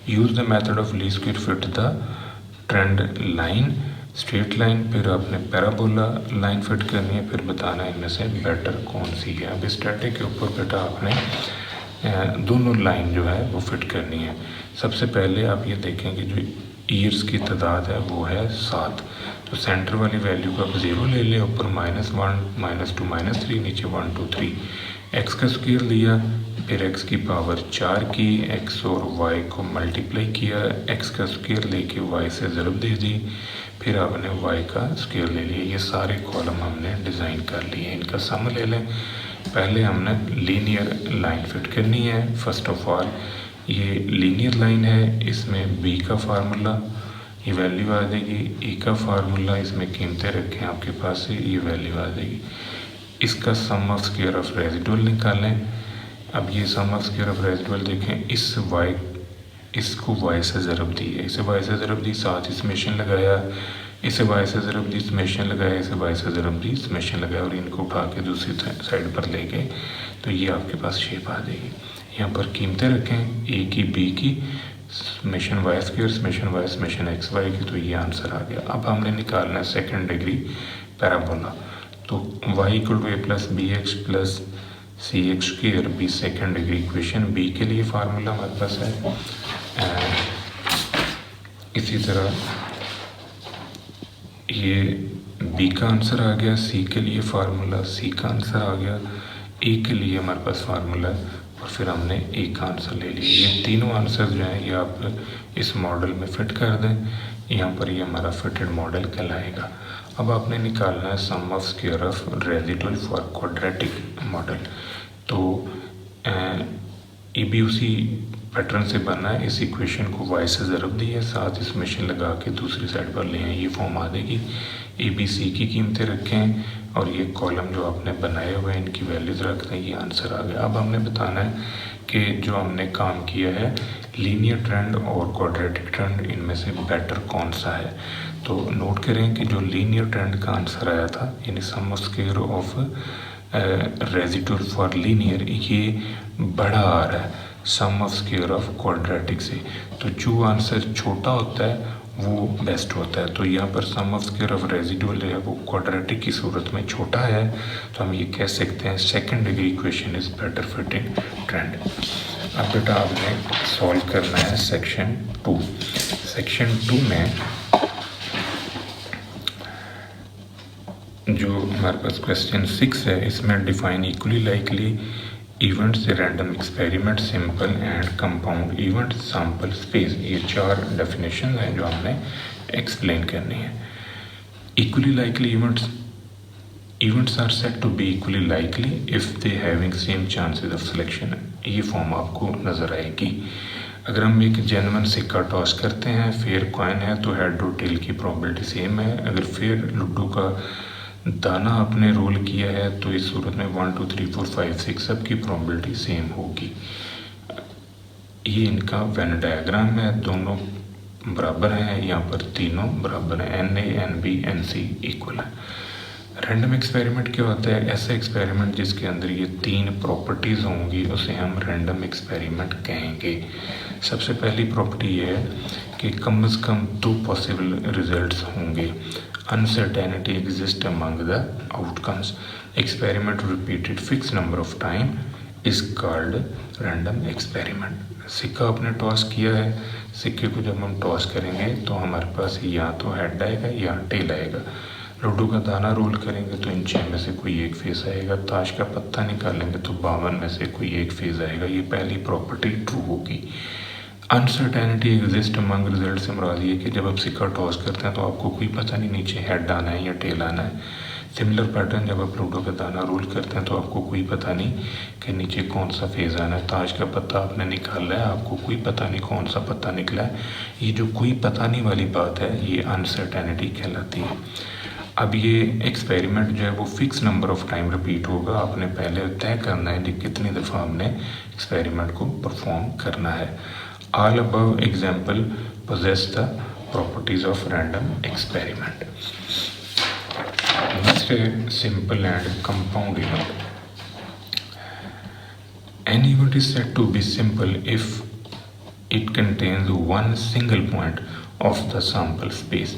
S1: Use the method of least square fit the trend line, straight line, फिर आपने पैराबोला लाइन फिट करनी है, फिर बताना है इनमें से बेटर कौन सी है. अब इस डाटे के ऊपर बेटा आपने दोनों लाइन जो है वो फिट करनी है. सबसे पहले आप ये देखें कि जो ईयर्स की तादाद है वो है 7. तो सेंटर वाली वैल्यू को आप 0 ले लें, ऊपर -1 -2 -3, नीचे 1 2 3. एक्स का स्क्वायर लिया, फिर एक्स की पावर 4 की, एक्स और वाई को मल्टीप्लाई किया, एक्स का स्क्वायर लेके वाई से ज़रब दे दी, फिर आपने वाई का स्क्वायर ले लिया. ये सारे कॉलम हमने डिज़ाइन कर लिए. इनका सम ले लें. पहले हमने लीनियर लाइन फिट करनी है. फर्स्ट ऑफ ऑल ये लीनियर लाइन है, इसमें बी का फार्मूला, ये वैल्यू आ जाएगी. ए का फार्मूला, इसमें कीमतें रखें आपके पास से, ये वैल्यू आ जाएगी. इसका सम ऑफ स्क्वायर ऑफ रेजिडुअल निकालें. अब ये सम ऑफ स्क्वायर ऑफ रेजिडुअल देखें, इस वाई इसको वाई से ज़रब दी है, इसे वाई से ज़रब दी, साथ ही समेशन लगाया, इसे वाई से ज़रब दी, समेशन लगाया, इसे वाई से ज़रब दी, समेशन लगाया और इनको उठा के दूसरी साइड पर ले गए. तो ये आपके पास शेप आ जाएगी. यहाँ पर कीमतें रखें, ए की, बी की, summation Y square, summation Y, summation X Y की. तो ये आंसर आ गया. अब हमने निकालना है सेकंड डिग्री पैराबोला. तो y equal to A plus B X plus C X square B second degree equation. B के लिए फार्मूला हमारे पास है इसी तरह ये बी का आंसर आ गया, सी के लिए फार्मूला, सी का आंसर आ गया, ए के लिए हमारे पास फार्मूला है और फिर हमने ए का आंसर ले लिया। ये तीनों आंसर जो हैं ये आप इस मॉडल में फिट कर दें, यहाँ पर ये हमारा फिटेड मॉडल कहलाएगा। अब आपने निकालना है sum of square of residual for quadratic model. तो ये भी उसी पैटर्न से बना है। इस इक्वेशन को y से ज़रब दिया है, साथ इस मशीन लगा के दूसरी साइड पर ले आए, ये फॉर्म आ देगी। ए बी सी की कीमतें रखें और ये कॉलम जो आपने बनाए हुए हैं इनकी वैल्यूज़ रख दें, ये आंसर आ गया। अब हमने बताना है कि जो हमने काम किया है लीनियर ट्रेंड और क्वाड्रेटिक ट्रेंड, इनमें से बेटर कौन सा है। तो नोट करें कि जो लीनियर ट्रेंड का आंसर आया था यानी sum of square of residual for linear, ये बड़ा आ रहा है sum of square of quadratic से। तो जो आंसर छोटा होता है वो बेस्ट होता है। तो यहाँ पर सम ऑफ स्क्वायर ऑफ रेजिडुअल है वो क्वाड्रेटिक की सूरत में छोटा है, तो हम ये कह सकते हैं second degree equation is better fitting trend. अब बेटा आपने सॉल्व करना है सेक्शन 2। सेक्शन 2 में जो हमारे पास क्वेश्चन 6 है, इसमें define equally likely events, random experiment, simple and compound event, sample space, ये 4 डेफिनेशन हैं जो हमने एक्सप्लेन करनी है। Equally likely events are said to be equally likely if they having same chances of selection. ये form आपको नज़र आएगी। अगर हम एक जेन्युइन सिक्का टॉस करते हैं, फेयर कॉइन है, तो हेड और टेल की प्रोबेबिलिटी सेम है। अगर फेयर लुड्डू का दाना आपने रोल किया है तो इस सूरत में 1 2 3 4 5 6 सब की प्रोबेबिलिटी सेम होगी। ये इनका वेन डायग्राम है, दोनों बराबर हैं, यहाँ पर तीनों बराबर हैं, N A N B N C equal है। रैंडम एक्सपेरिमेंट क्या होता है? ऐसा एक्सपेरिमेंट जिसके अंदर ये 3 प्रॉपर्टीज़ होंगी उसे हम रैंडम एक्सपेरिमेंट कहेंगे। सबसे पहली प्रॉपर्टी ये है कि कम से कम 2 पॉसिबल रिजल्ट्स होंगे। Uncertainty exists among the outcomes. Experiment repeated fixed number of time is called random experiment. सिक्का आपने टॉस किया है, सिक्के को जब हम टॉस करेंगे तो हमारे पास या तो हेड आएगा या टेल आएगा। लूडो का दाना रोल करेंगे तो इन 6 में से कोई एक फेस आएगा। ताश का पत्ता निकालेंगे तो 52 में से कोई एक फेस आएगा। ये पहली प्रॉपर्टी ट्रू होगी। अनसर्टेनिटी एग्जिस्ट अमंग रिजल्ट से मुराद ये कि जब आप सिक्का टॉस करते हैं तो आपको कोई पता नहीं नीचे हेड आना है या टेल आना है। सिमिलर पैटर्न जब आप लूडो का दाना रोल करते हैं तो आपको कोई पता नहीं कि नीचे कौन सा फेज आना है। ताश का पत्ता आपने निकाला है, आपको कोई पता नहीं कौन सा पत्ता निकला है। ये जो कोई पता नहीं वाली बात है ये अनसर्टेनिटी कहलाती है। अब ये एक्सपेरिमेंट जो है वो fix number of time repeat होगा। आपने पहले तय करना है कि कितनी दफ़ा हमने एक्सपेरिमेंट को परफॉर्म करना है। All above example possess the properties of random experiment. Next is simple and compound event. An event is said to be simple if it contains one single point of the sample space.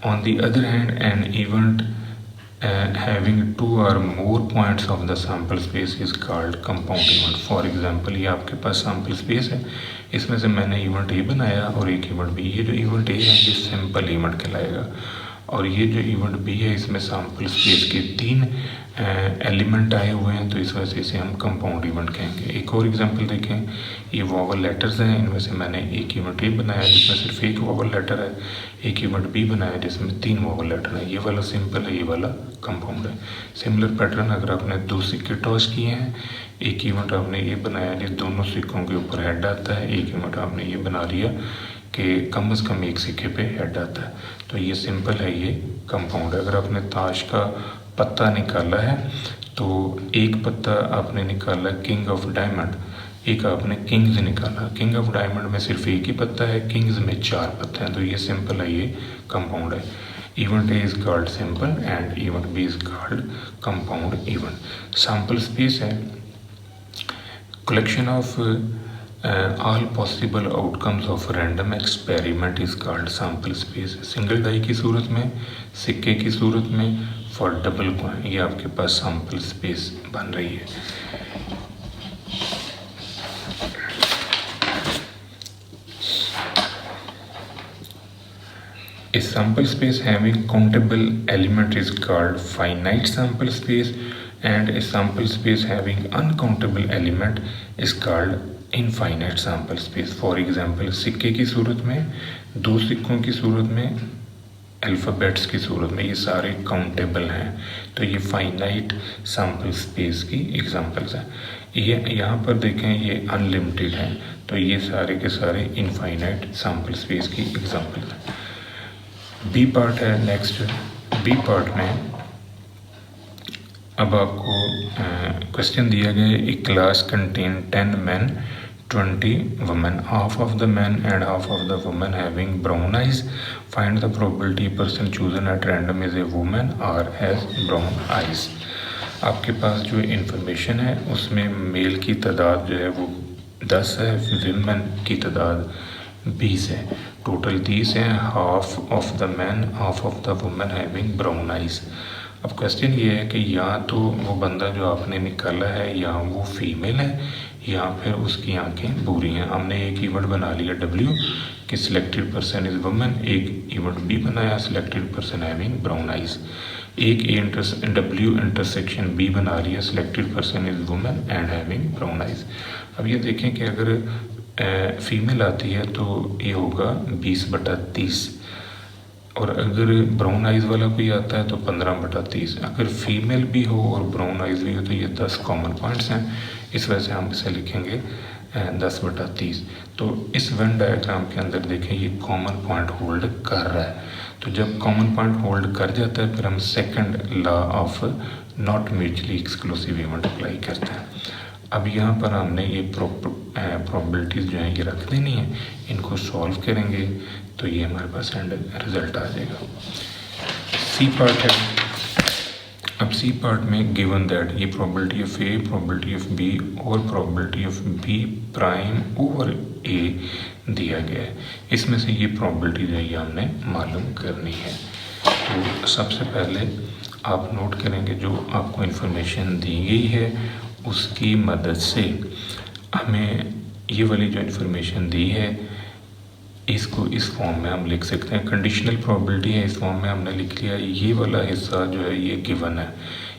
S1: On the other hand, an event having 2 or more points of the sample space is called compound event. For example, ये आपके पास sample space है, इसमें से मैंने event A बनाया और एक event B. ये जो इवेंट ए है ये सिंपल इवेंट कहलाएगा और ये जो इवेंट बी है इसमें सैम्पल स्पेस के 3 एलिमेंट आए हुए हैं, तो इस वजह से इसे हम कंपाउंड इवेंट कहेंगे। एक और एग्जांपल देखें, ये वॉवल लेटर्स हैं, इनमें से मैंने एक इवेंट ए बनाया जिसमें सिर्फ एक वॉवल लेटर है, एक इवेंट बी बनाया जिसमें 3 वॉवल लेटर हैं। ये वाला सिंपल है, ये वाला कंपाउंड है। सिमिलर पैटर्न अगर आपने 2 सिक्के टॉस किए हैं, एक इवेंट आपने ये बनाया जिस दोनों सिक्कों के ऊपर हेड आता है, एक इवेंट आपने ये बना लिया कि कम से कम एक सिक्के पे हेड आता है, तो ये सिंपल है, ये कंपाउंड है। अगर आपने ताश का पत्ता निकाला है तो एक पत्ता आपने निकाला किंग ऑफ डायमंड, एक आपने किंग्स निकाला। किंग ऑफ डायमंड में सिर्फ एक ही पत्ता है, किंग्स में 4 पत्ते हैं, तो ये सिंपल है, ये कंपाउंड है। Event A is called simple and event B is called compound event. Sample space है collection of all possible outcomes of random experiment is called sample space. Single die की सूरत में, सिक्के की सूरत में, फॉर डबल कॉइन, ये आपके पास सैम्पल स्पेस बन रही है। sample space having countable element is called finite sample space and a sample space having uncountable element is called infinite sample space. For example, सिक्के की सूरत में, दो सिक्कों की सूरत में, अल्फ़ाबेट्स की सूरत में, ये सारे काउंटेबल हैं, तो ये फाइनाइट सैम्पल स्पेस की एग्जांपल्स हैं। ये यहाँ पर देखें ये अनलिमिटेड हैं, तो ये सारे के सारे इनफाइनाइट सैम्पल स्पेस की एग्जांपल्स हैं। बी पार्ट है नेक्स्ट। बी पार्ट में अब आपको क्वेश्चन दिया गया है, ए class contain 10 men 20 women, half of the men and half of the women having brown eyes. Find the probability person chosen at random is a woman or has brown eyes. आपके पास जो information है उसमें mail की तादाद जो है वो 10 है, विमेन की तादाद 20 है, टोटल 30 है। Half of the man half of the women having brown eyes. अब क्वेश्चन ये है कि या तो वो बंदा जो आपने निकाला है या वो फीमेल है या फिर उसकी आंखें बुरी हैं। हमने एक कीवर्ड बना लिया W कि सिलेक्टेड पर्सन इज वुमेन, एक कीवर्ड B बनाया selected person having brown eyes, एक W इंटरसेक्शन B बना लिया selected person is women and having brown eyes. अब ये देखें कि अगर फीमेल आती है तो ये होगा 20/30 और अगर ब्राउन आइज़ वाला कोई आता है तो 15/30। अगर फीमेल भी हो और ब्राउन आइज़ भी हो तो ये 10 कॉमन पॉइंट्स हैं, इस वजह से हम इसे लिखेंगे 10/30। तो इस वेन डायग्राम के अंदर देखें ये कॉमन पॉइंट होल्ड कर रहा है, तो जब कॉमन पॉइंट होल्ड कर जाता है फिर हम second law of not mutually exclusive event apply करते हैं। अब यहाँ पर हमने ये प्रोबेबिलिटीज़ जो हैं ये रख देनी है, इनको सॉल्व करेंगे तो ये हमारे पास एंड रिजल्ट आ जाएगा। सी पार्ट है। अब सी पार्ट में गिवन दैट ये probability of A, probability of B और probability of B prime over A दिया गया है, इसमें से ये प्रोबेबिलिटी जो है ये हमने मालूम करनी है। तो सबसे पहले आप नोट करेंगे जो आपको इन्फॉर्मेशन दी गई है उसकी मदद से हमें ये वाली जो इन्फॉर्मेशन दी है इसको इस फॉर्म में हम लिख सकते हैं। कंडीशनल प्रोबेबिलिटी है, इस फॉर्म में हमने लिख लिया। ये वाला हिस्सा जो है ये गिवन है,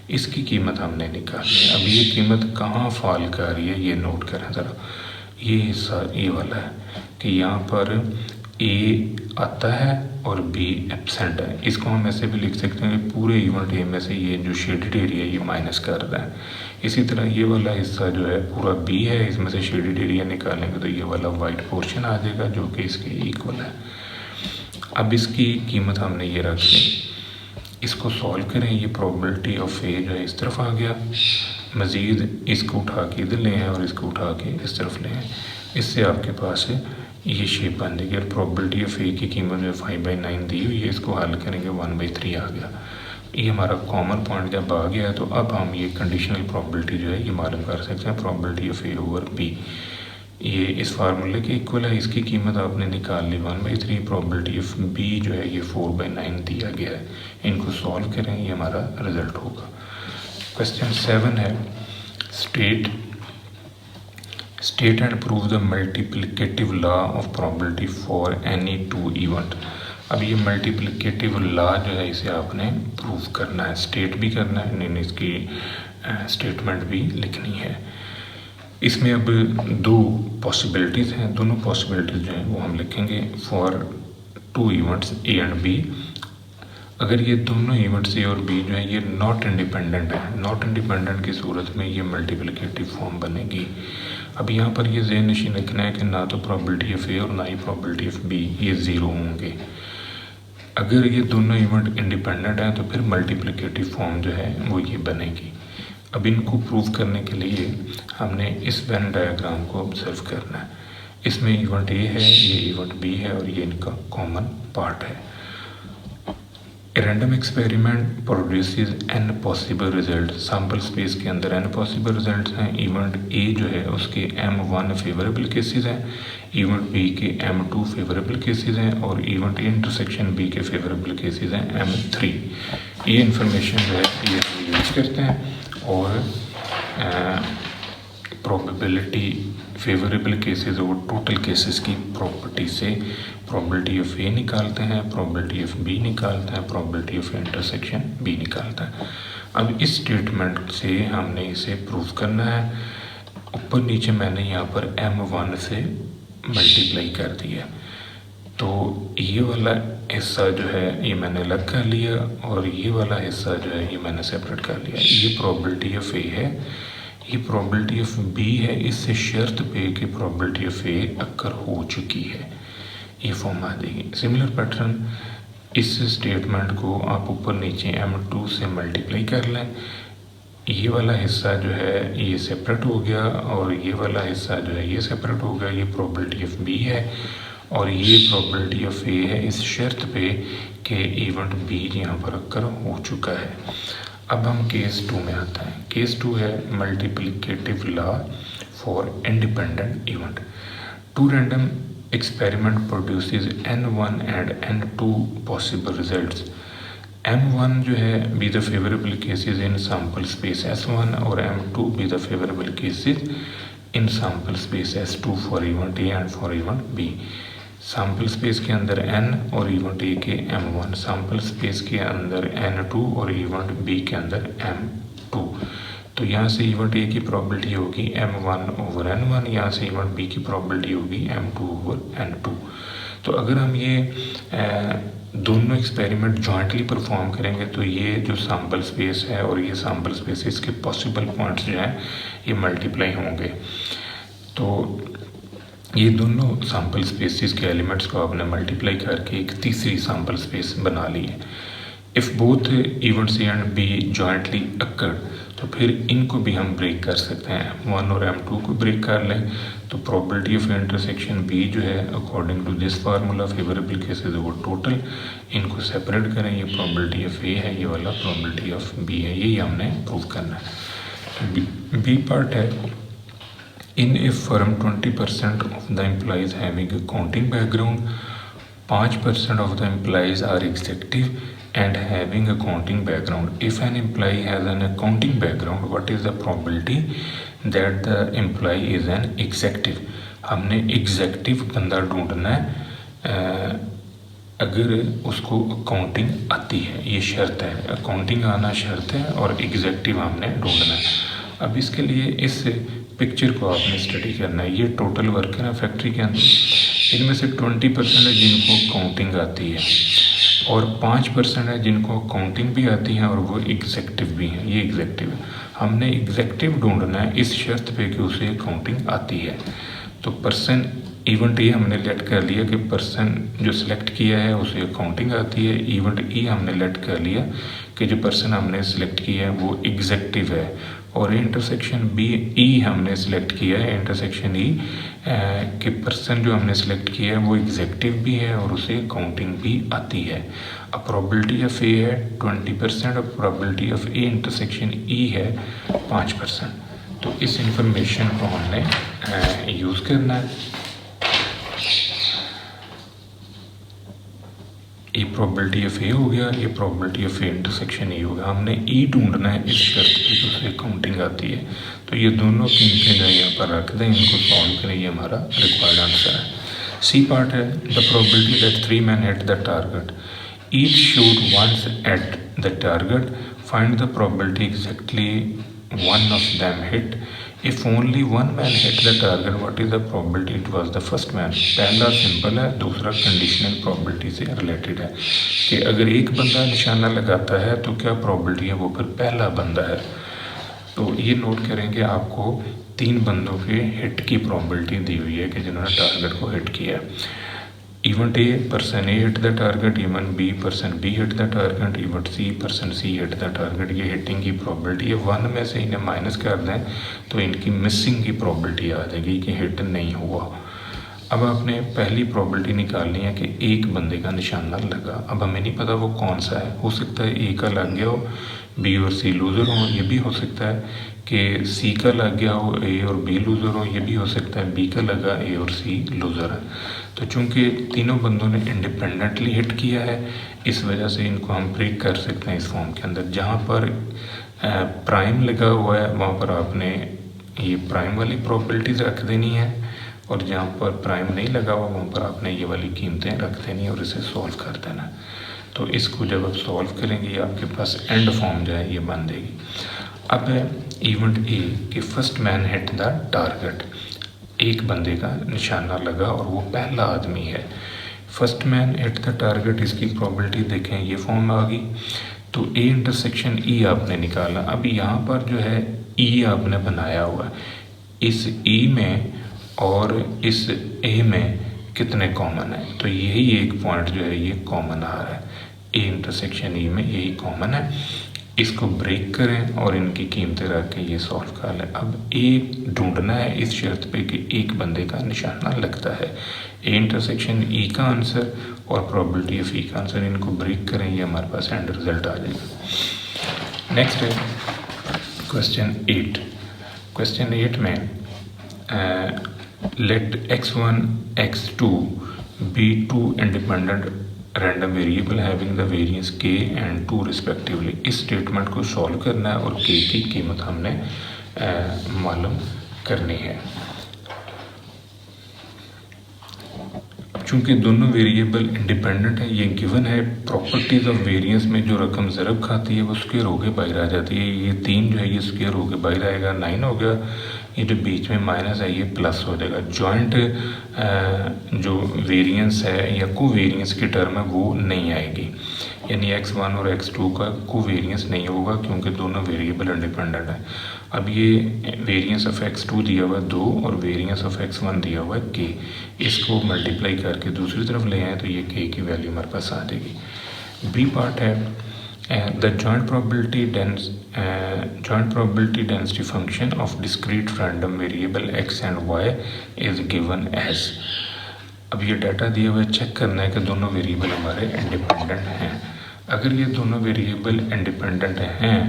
S1: इसकी कीमत हमने निकाली है। अब ये कीमत कहाँ फॉल कर रही है ये नोट करें ज़रा। ये हिस्सा ये वाला है कि यहाँ पर ए आता है और बी एब्सेंट है। इसको हम ऐसे भी लिख सकते हैं कि पूरे इवेंट ए में से ये जो शेडेड एरिया ये माइनस कर रहा है। इसी तरह ये वाला हिस्सा जो है पूरा बी है, इसमें से शेडेड एरिया निकालेंगे तो ये वाला वाइट पोर्शन आ जाएगा जो कि इसके इक्वल है। अब इसकी कीमत हमने ये रख ली, इसको सॉल्व करें। ये प्रोबेबिलिटी ऑफ ए जो है इस तरफ आ गया, मज़ीद इसको उठा के इधर ले आए और इसको उठा के इस तरफ ले आए, इससे आपके पास ये शेप बन जाएगी। और प्रोबेबिलिटी ऑफ ए की कीमत जो 5/9 दी हुई है, इसको हल करेंगे 1/3 आ गया। ये हमारा कॉमन पॉइंट जब आ गया है तो अब हम ये कंडीशनल प्रोबेबिलिटी जो है ये मालूम कर सकते हैं, probability of A over B. ये इस फार्मूले के इक्वल है, इसकी कीमत आपने निकाल ली 1/3। प्रोबेबिलिटी ऑफ बी जो है ये 4/9 दिया गया है। इनको सॉल्व करें, ये हमारा रिजल्ट होगा। क्वेश्चन 7 है, state and prove the multiplicative law of probability for any two event. अब ये मल्टीप्लिकेटिव लॉ जो है इसे आपने प्रूव करना है, स्टेट भी करना है, नहीं इसकी स्टेटमेंट भी लिखनी है। इसमें अब दो पॉसिबिलिटीज़ हैं, दोनों पॉसिबिलिटीज़ जो हैं वो हम लिखेंगे for two events A and B. अगर ये दोनों इवेंट्स ए और बी जो है ये नॉट इंडिपेंडेंट है, नॉट इंडिपेंडेंट की सूरत में ये मल्टीप्लिकेटिव फॉर्म बनेगी। अब यहाँ पर ये ज़हन नशीन रखना है कि ना तो प्रोबेबिलिटी ऑफ ए और ना ही प्रोबेबिलिटी ऑफ बी ये ज़ीरो होंगे। अगर ये दोनों इवेंट इंडिपेंडेंट हैं तो फिर मल्टीप्लिकेटिव फॉर्म जो है वो ये बनेगी। अब इनको प्रूव करने के लिए हमने इस वेन डायग्राम को ऑब्जर्व करना है। इसमें इवेंट ए है, ये इवेंट बी है और ये इनका कॉमन पार्ट है। Random experiment produces n possible result. Sample space के अंदर n पॉसिबल रिजल्ट्स हैं। इवेंट ए जो है उसके m1 फेवरेबल केसेस हैं, इवेंट बी के m2 फेवरेबल केसेस हैं और इवेंट ए इंटरसेक्शन बी के फेवरेबल केसेस हैं m3। ये इंफॉर्मेशन जो है ये यूज करते हैं और प्रोबेबिलिटी फेवरेबल केसेस और टोटल केसेस की प्रॉपर्टी से प्रोबेबिलिटी ऑफ ए निकालते हैं, प्रोबेबिलिटी ऑफ बी निकालते हैं, प्रोबेबिलिटी ऑफ इंटरसेक्शन बी निकालता है। अब इस स्टेटमेंट से हमने इसे प्रूव करना है। ऊपर नीचे मैंने यहाँ पर m1 से मल्टीप्लाई कर दिया, तो ये वाला हिस्सा जो है ये मैंने अलग कर लिया और ये वाला हिस्सा जो है ये मैंने सेपरेट कर लिया। ये प्रोबेबिलिटी ऑफ ए है, ये प्रोबेबिलिटी ऑफ बी है, इससे शर्त पे कि प्रोबेबिलिटी ऑफ ए अक्कर हो चुकी है, ये फॉर्म आ जाएगी। सिमिलर पैटर्न इस स्टेटमेंट को आप ऊपर नीचे m2 से मल्टीप्लाई कर लें। ये वाला हिस्सा जो है ये सेपरेट हो गया और ये वाला हिस्सा जो है ये सेपरेट हो गया। ये प्रोबेबिलिटी ऑफ बी है और ये प्रोबेबिलिटी ऑफ ए है, इस शर्त पे कि इवेंट बी यहाँ पर अक्कर हो चुका है। अब हम केस 2 में आते हैं। केस 2 है multiplicative law for independent event. Two random experiment produces n1 and n2 possible results. m1 जो है be the favorable cases in sample space s1 और m2 be the favorable cases in sample space s2 for event a and for event b. Sample space के अंदर n और event a के m1, sample space के अंदर n2 और event b के अंदर m2। तो यहाँ से इवेंट ए की प्रोबेबिलिटी होगी m1 ओवर n1, यहाँ से इवेंट बी की प्रोबेबिलिटी होगी m2 ओवर n2। तो अगर हम ये दोनों एक्सपेरिमेंट जॉइंटली परफॉर्म करेंगे तो ये जो सैम्पल स्पेस है और ये सैम्पल स्पेस, इसके पॉसिबल पॉइंट्स जो हैं ये मल्टीप्लाई होंगे। तो ये दोनों सैम्पल स्पेसिस के एलिमेंट्स को आपने मल्टीप्लाई करके एक तीसरी सैम्पल स्पेस बना ली है। If both events A and B jointly occur, तो फिर इनको भी हम ब्रेक कर सकते हैं। 1 और m2 को ब्रेक कर लें तो प्रोबेबिलिटी ऑफ इंटरसेक्शन b जो है according to this formula favourable cases over total, इनको सेपरेट करें। ये प्रोबेबिलिटी ऑफ a है, ये वाला प्रोबेबिलिटी ऑफ b है, यही हमने प्रूव करना है। बी पार्ट है in a firm 20% of the employees having accounting background, 5% of the employees are executive and having accounting background. If an employee has an accounting background, what is the probability that the employee is an executive? हमने executive बंदा ढूंढना है अगर उसको accounting आती है, ये शर्त है, अकाउंटिंग आना शर्त है और एग्जेक्टिव हमने ढूंढना है। अब इसके लिए इस पिक्चर को आपने स्टडी करना है। ये टोटल वर्कर है फैक्ट्री के अंदर, इनमें से 20% है जिनको अकाउंटिंग आती है और 5% है जिनको अकाउंटिंग भी आती है और वो एग्जेक्टिव भी हैं। ये एग्जेक्टिव है, हमने एग्जेक्टिव ढूंढना है इस शर्त पे कि उसे अकाउंटिंग आती है। तो पर्सन इवेंट ए हमने लेट कर लिया कि पर्सन जो सिलेक्ट किया है उसे अकाउंटिंग आती है। इवेंट ई हमने लेट कर लिया कि जो पर्सन हमने सिलेक्ट किया है वो एग्जेक्टिव है। और इंटरसेक्शन बी ई हमने सिलेक्ट किया है, इंटरसेक्शन ई कि पर्सन जो हमने सिलेक्ट किया है वो एग्जेक्टिव भी है और उसे अकाउंटिंग भी आती है। अब प्रोबेबिलिटी ऑफ ए है 20% और probability of A intersection E है 5%। तो इस इंफॉर्मेशन को हमने यूज़ करना है। ये प्रोबेबिलिटी ऑफ ए हो गया, ये probability of A intersection E होगा। हमने ई ढूंढना है इस शर्त पे कि उसे अकाउंटिंग आती है। तो ये दोनों कीमतें जो यहाँ पर रख दें, इनको सॉल्व करें, ये हमारा रिक्वायर्ड आंसर है। सी पार्ट है the probability that 3 men hit the target, each shoot once at the target, find the probability exactly one of them hit. If only one man hit the target, what is the probability it was the first man? पहला simple है, दूसरा conditional probability से related है कि अगर एक बंदा निशाना लगाता है तो क्या प्रोबेबिलिटी है वो फिर पहला बंदा है। तो ये नोट करेंगे आपको 3 बंदों के हिट की प्रोबेबिलिटी दी हुई है कि जिन्होंने टारगेट को हिट किया। Event A person A hit the target, event B person B hit the target, event C person C hit the target. ये हिटिंग की प्रोबेबिलिटी है। 1 में से इन्हें माइनस कर दें तो इनकी मिसिंग की प्रोबेबिलिटी आ जाएगी कि हिट नहीं हुआ। अब आपने पहली प्रोबेबिलिटी निकालनी है कि एक बंदे का निशाना लगा। अब हमें नहीं पता वो कौन सा है, हो सकता है ए का लग गया हो, बी और सी लूज़र हो, ये भी हो सकता है कि सी का लग गया हो, ए और बी लूज़र हो, ये भी हो सकता है बी का लगा ए और सी लूज़र है। तो चूंकि तीनों बंदों ने इंडिपेंडेंटली हिट किया है इस वजह से इनको हम ब्रेक कर सकते हैं इस फॉर्म के अंदर। जहाँ पर प्राइम लगा हुआ है वहाँ पर आपने ये प्राइम वाली प्रॉपर्टीज रख देनी है और जहाँ पर प्राइम नहीं लगा हुआ वहाँ पर आपने ये वाली कीमतें रख देनी और इसे सॉल्व कर देना। तो इसको जब आप सॉल्व करेंगे आपके पास एंड फॉर्म जो है ये बन देगी। अब है इवेंट ए कि first man hit the target, एक बंदे का निशाना लगा और वो पहला आदमी है। First man hit the target, इसकी प्रॉबिलिटी देखें ये फॉर्म आ गई। तो ए इंटरसेक्शन ई आपने निकाला। अब यहाँ पर जो है ई आपने बनाया हुआ है, इस ई में और इस ए में कितने कॉमन है, तो यही एक पॉइंट जो है ये कॉमन आ रहा है। ए इंटरसेक्शन ई में यही कॉमन है, इसको ब्रेक करें और इनकी कीमतें रख के ये सॉल्व कर लें। अब ए ढूंढना है इस शर्त पे कि एक बंदे का निशाना लगता है। ए इंटरसेक्शन ई का आंसर और प्रोबेबिलिटी ऑफ ई का आंसर, इनको ब्रेक करें, ये हमारे पास एंड रिजल्ट आ जाएगा। नेक्स्ट है क्वेश्चन 8। क्वेश्चन 8 में let x1 x2 be two independent random variable having the variance k and 2 respectively. इस स्टेटमेंट को सॉल्व करना है और k की कीमत हमने मालूम करनी है। चूँकि दोनों वेरिएबल इंडिपेंडेंट है, ये गिवन है, प्रॉपर्टीज ऑफ वेरिएंस में जो रकम ज़रब खाती है वो स्क्वायर होके बाहर आ जाती है। ये 3 जो है ये स्क्वायर होके बाहर आएगा, 9 हो गया। ये जो बीच में माइनस है ये प्लस हो जाएगा। जॉइंट जो वेरिएंस है या कोवेरिएंस की टर्म है वो नहीं आएगी, यानी x1 और x2 का कोवेरिएंस नहीं होगा क्योंकि दोनों वेरिएबल इंडिपेंडेंट है। अब ये वेरिएंस ऑफ x2 दिया हुआ है 2 और वेरिएंस ऑफ x1 दिया हुआ है k, इसको मल्टीप्लाई करके दूसरी तरफ ले आए तो ये k की वैल्यू हमारे पास आ जाएगी। बी पार्ट है the joint probability density function of discrete random variable x and y is given as। अब ये डाटा दिया हुआ है, चेक करना है कि दोनों वेरिएबल हमारे इंडिपेंडेंट हैं। अगर ये दोनों वेरिएबल इंडिपेंडेंट हैं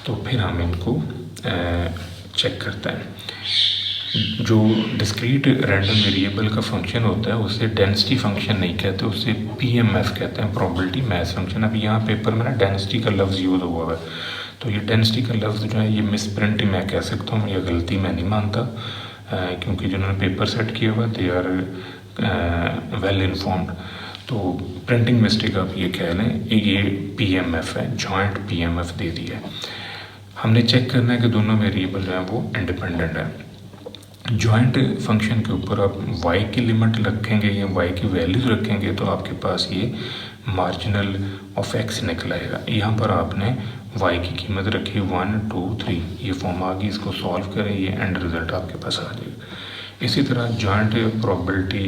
S1: तो फिर हम इनको चेक करते हैं। जो डिस्क्रीट रैंडम वेरिएबल का फंक्शन होता है उसे डेंसिटी फंक्शन नहीं कहते, उसे पीएमएफ कहते हैं, प्रोबेबिलिटी मैथ फंक्शन। अब यहाँ पेपर में ना डेंसिटी का लफ्ज़ यूज़ हुआ है, तो ये डेंसिटी का लफ्ज़ जो है ये मिस प्रिंट मैं कह सकता हूँ, ये गलती मैं नहीं मानता क्योंकि जिन्होंने पेपर सेट किया हुआ दे आर वेल इन्फॉर्म्ड। तो प्रिंटिंग मिस्टेक आप ये कह लें, ये पीएमएफ है, जॉइंट पीएमएफ दे दिया है। हमने चेक करना है कि दोनों वेरिएबल जो है वो इंडिपेंडेंट है। जॉइंट फंक्शन के ऊपर आप y की लिमिट रखेंगे या y की वैल्यूज रखेंगे तो आपके पास ये मार्जिनल ऑफ x निकलेगा। यहाँ पर आपने y की कीमत रखी 1 2 3, ये फॉर्म आ गई, इसको सॉल्व करें, ये एंड रिजल्ट आपके पास आ जाएगा। इसी तरह जॉइंट प्रोबेबिलिटी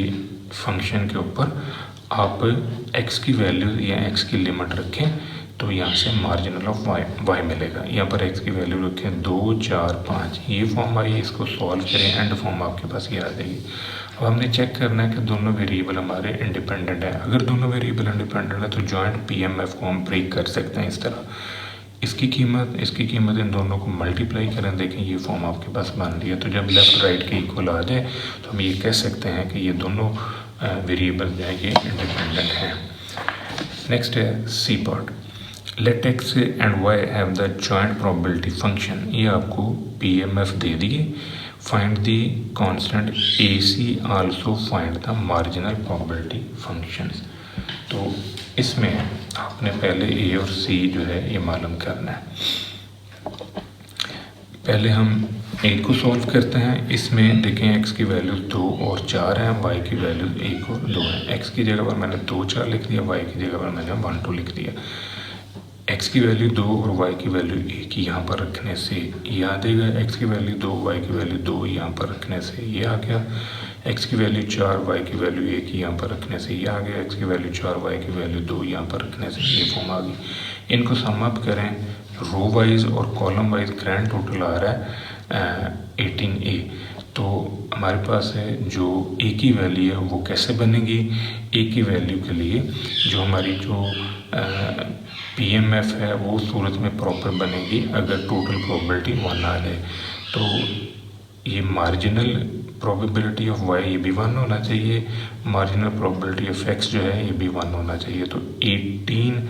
S1: फंक्शन के ऊपर आप x की वैल्यू या x की लिमिट रखें तो यहाँ से मार्जिनल ऑफ y मिलेगा। यहाँ पर x की वैल्यू रखें 2 4 5, ये फॉर्म आई, इसको सॉल्व करें, एंड फॉर्म आपके पास ये आ जाएगी। अब हमने चेक करना है कि दोनों वेरिएबल हमारे इंडिपेंडेंट है। अगर दोनों वेरिएबल इंडिपेंडेंट है तो जॉइंट पीएमएफ को हम ब्रेक कर सकते हैं इस तरह। इसकी कीमत इन दोनों को मल्टीप्लाई करें, देखें ये फॉर्म आपके पास बन रही है। तो जब लेफ्ट राइट के इक्वल आ जाए तो हम ये कह सकते हैं कि ये दोनों वेरिएबल जो है ये इंडिपेंडेंट हैं। नेक्स्ट है C part. Let x and y have the joint probability function, ये आपको पीएमएफ दे दिए। Find the constant AC, also find the marginal probability functions. तो इसमें आपने पहले A और C जो है ये मालूम करना है। पहले हम A को सॉल्व करते हैं। इसमें देखें x की वैल्यू 2 और 4 है, y की वैल्यू 1 और 2 है। x की जगह पर मैंने 2 4 लिख दिया, y की जगह पर मैंने 1 2 लिख दिया। x की वैल्यू 2 और y की वैल्यू 1 यहाँ पर रखने से ये आ जाएगा। x की वैल्यू 2 y की वैल्यू 2 यहाँ पर रखने से ये आ गया। x की वैल्यू 4 y की वैल्यू 1 यहाँ पर रखने से ये आ गया। x की वैल्यू 4 y की वैल्यू 2 यहाँ पर रखने से ये फॉर्म आ गई। इनको सम अप करें, रो वाइज और कॉलम वाइज ग्रैंड टोटल आ रहा है 18a। तो हमारे पास है जो a की वैल्यू है वो कैसे बनेगी। a की वैल्यू के लिए जो हमारी जो पीएमएफ है वो सूरत में प्रॉपर बनेगी अगर टोटल प्रोबेबिलिटी 1 आ जाए। तो ये मार्जिनल प्रोबेबिलिटी ऑफ y ये भी 1 होना चाहिए, मार्जिनल प्रोबेबिलिटी ऑफ x जो है ये भी 1 होना चाहिए। तो 18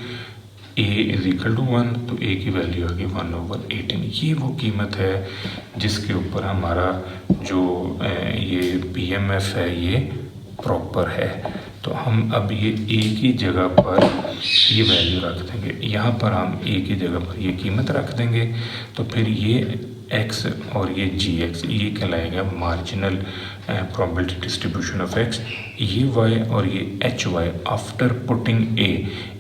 S1: a इज इक्वल टू 1, तो a की वैल्यू आ गई 1/18। ये वो कीमत है जिसके ऊपर हमारा जो ये PMF है ये प्रॉपर है। तो हम अब ये a की जगह पर ये वैल्यू रख देंगे, यहाँ पर हम a की जगह पर ये कीमत रख देंगे, तो फिर ये x और ये gx ये कहलाएगा marginal probability distribution of x, ये y और ये hy आफ्टर पुटिंग a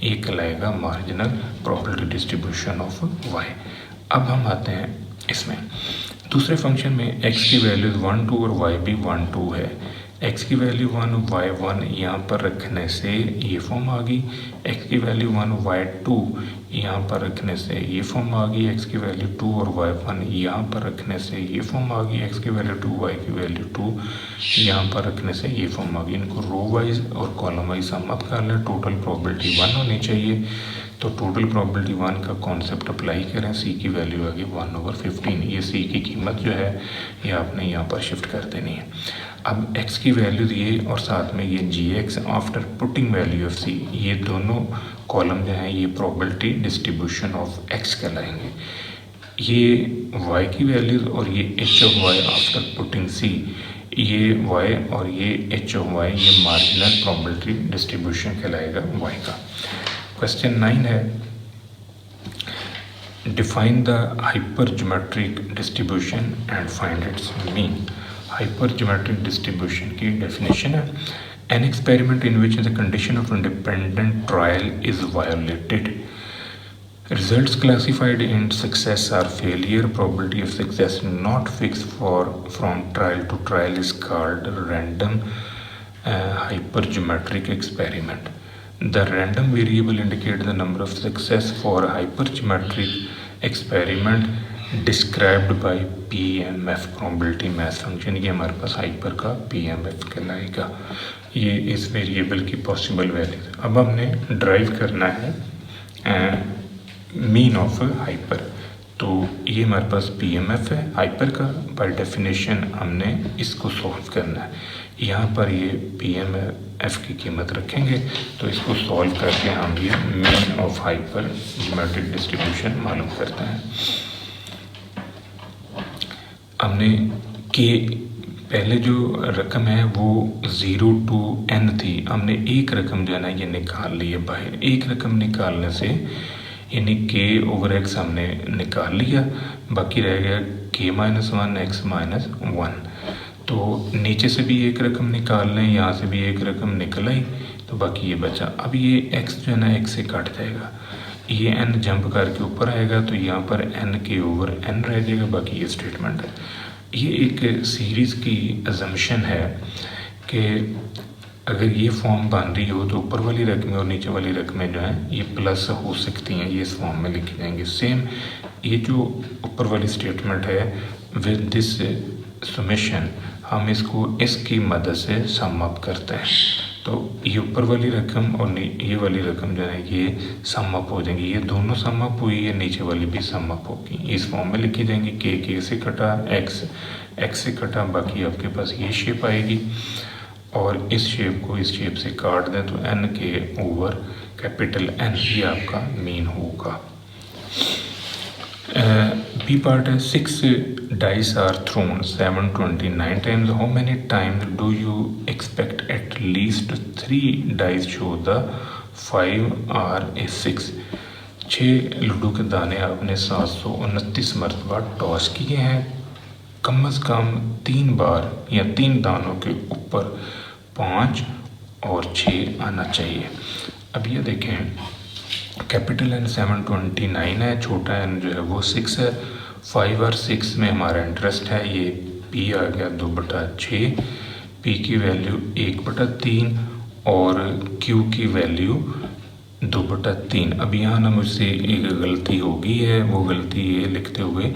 S1: ये कहलाएगा marginal probability distribution of y। अब हम आते हैं इसमें दूसरे फंक्शन में x की वैल्यू 1 2 और y भी 1 2 है। x की वैल्यू 1 y 1 यहाँ पर रखने से ये फॉर्म आ गई, x की वैल्यू 1 y 2 यहाँ पर रखने से ये फॉर्म आ गई, x की वैल्यू 2 और y 1 यहाँ पर रखने से ये फॉर्म आ गई, x की वैल्यू 2 y की वैल्यू 2 यहाँ पर रखने से ये फॉर्म आ गई। इनको रो वाइज और कॉलम वाइज सम अप कर लें, टोटल प्रोबेबिलिटी 1 होनी चाहिए। तो टोटल प्रोबेबिलिटी 1 का कॉन्सेप्ट अप्लाई करें, c की वैल्यू आ गई 1/15। ये c की कीमत जो है ये आपने यहाँ पर शिफ्ट कर देनी है। अब x की वैल्यू दिए और साथ में ये gx after putting value of c, ये दोनों कॉलम जो हैं ये प्रोबेबिलिटी डिस्ट्रीब्यूशन ऑफ x कहलाएंगे। ये y की वैल्यूज और ये h of y after putting c, ये y और ये h ऑफ y ये मार्जिनल प्रोबेबिलिटी डिस्ट्रीब्यूशन कहलाएगा y का। क्वेश्चन 9 है, define the hypergeometric distribution and find its mean. Hypergeometric distribution की डेफिनेशन है, an experiment in which the condition of independent trial is violated, results classified in success or failure, probability of success not fixed for from trial to trial is called random hypergeometric experiment. The random variable indicates the number of success for a hypergeometric experiment described by PMF, probability mass function। ये हमारे पास hyper का PMF कहलाएगा, ये इस variable की possible value. अब हमने drive करना है मीन ऑफ हाइपर, तो ये हमारे पास PMF है हाइपर का, बाय डेफिनेशन हमने इसको सॉल्व करना है। यहाँ पर ये PMF की कीमत रखेंगे, तो इसको सॉल्व करके हम ये mean of hyper geometric distribution मालूम करते हैं। हमने के पहले जो रकम है वो 0 to n थी, हमने एक रकम जो है ना ये निकाल ली है बाहर। एक रकम निकालने से यानी k ओवर x हमने निकाल लिया, बाकी रह गया k-1 x-1। तो नीचे से भी एक रकम निकाल लें, यहाँ से भी एक रकम निकल आई, तो बाकी ये बचा। अब ये x जो है ना x से कट जाएगा, ये n जंप करके ऊपर आएगा, तो यहाँ पर n के ओवर n रह जाएगा, बाकी ये स्टेटमेंट है। ये एक सीरीज़ की अजम्पशन है कि अगर ये फॉर्म बन रही हो तो ऊपर वाली रकमें और नीचे वाली रकमें जो हैं ये प्लस हो सकती हैं, ये इस फॉर्म में लिखी जाएंगी। सेम ये जो ऊपर वाली स्टेटमेंट है विद दिस समेशन, हम इसको इसकी मदद से सम अप करते हैं, तो ये ऊपर वाली रकम और ये वाली रकम जो है ये सम अप हो जाएंगी। ये दोनों सम अप हुई है, नीचे वाली भी सम अप होगी, इस फॉर्म में लिखी जाएंगी। k से कटा, x से कटा, बाकी आपके पास ये शेप आएगी, और इस शेप को इस शेप से काट दें तो n के ओवर कैपिटल N ये आपका मीन होगा। बी पार्ट है, 6 dice are thrown 729 times. How many times do you expect at least 3 dice show the 5 or a 6? 6 ludo के दाने आपने 729 मरतबा टॉस किए हैं, कम से कम 3 बार या 3 दानों के ऊपर 5 और 6 आना चाहिए। अब ये देखें, कैपिटल N 729 है, छोटा n जो है वो 6 है। 5 और 6 में हमारा इंटरेस्ट है, ये P आ गया 2/6, P की वैल्यू 1/3 और Q की वैल्यू 2/3। अब यहाँ ना मुझसे एक गलती हो गई है, वो गलती ये लिखते हुए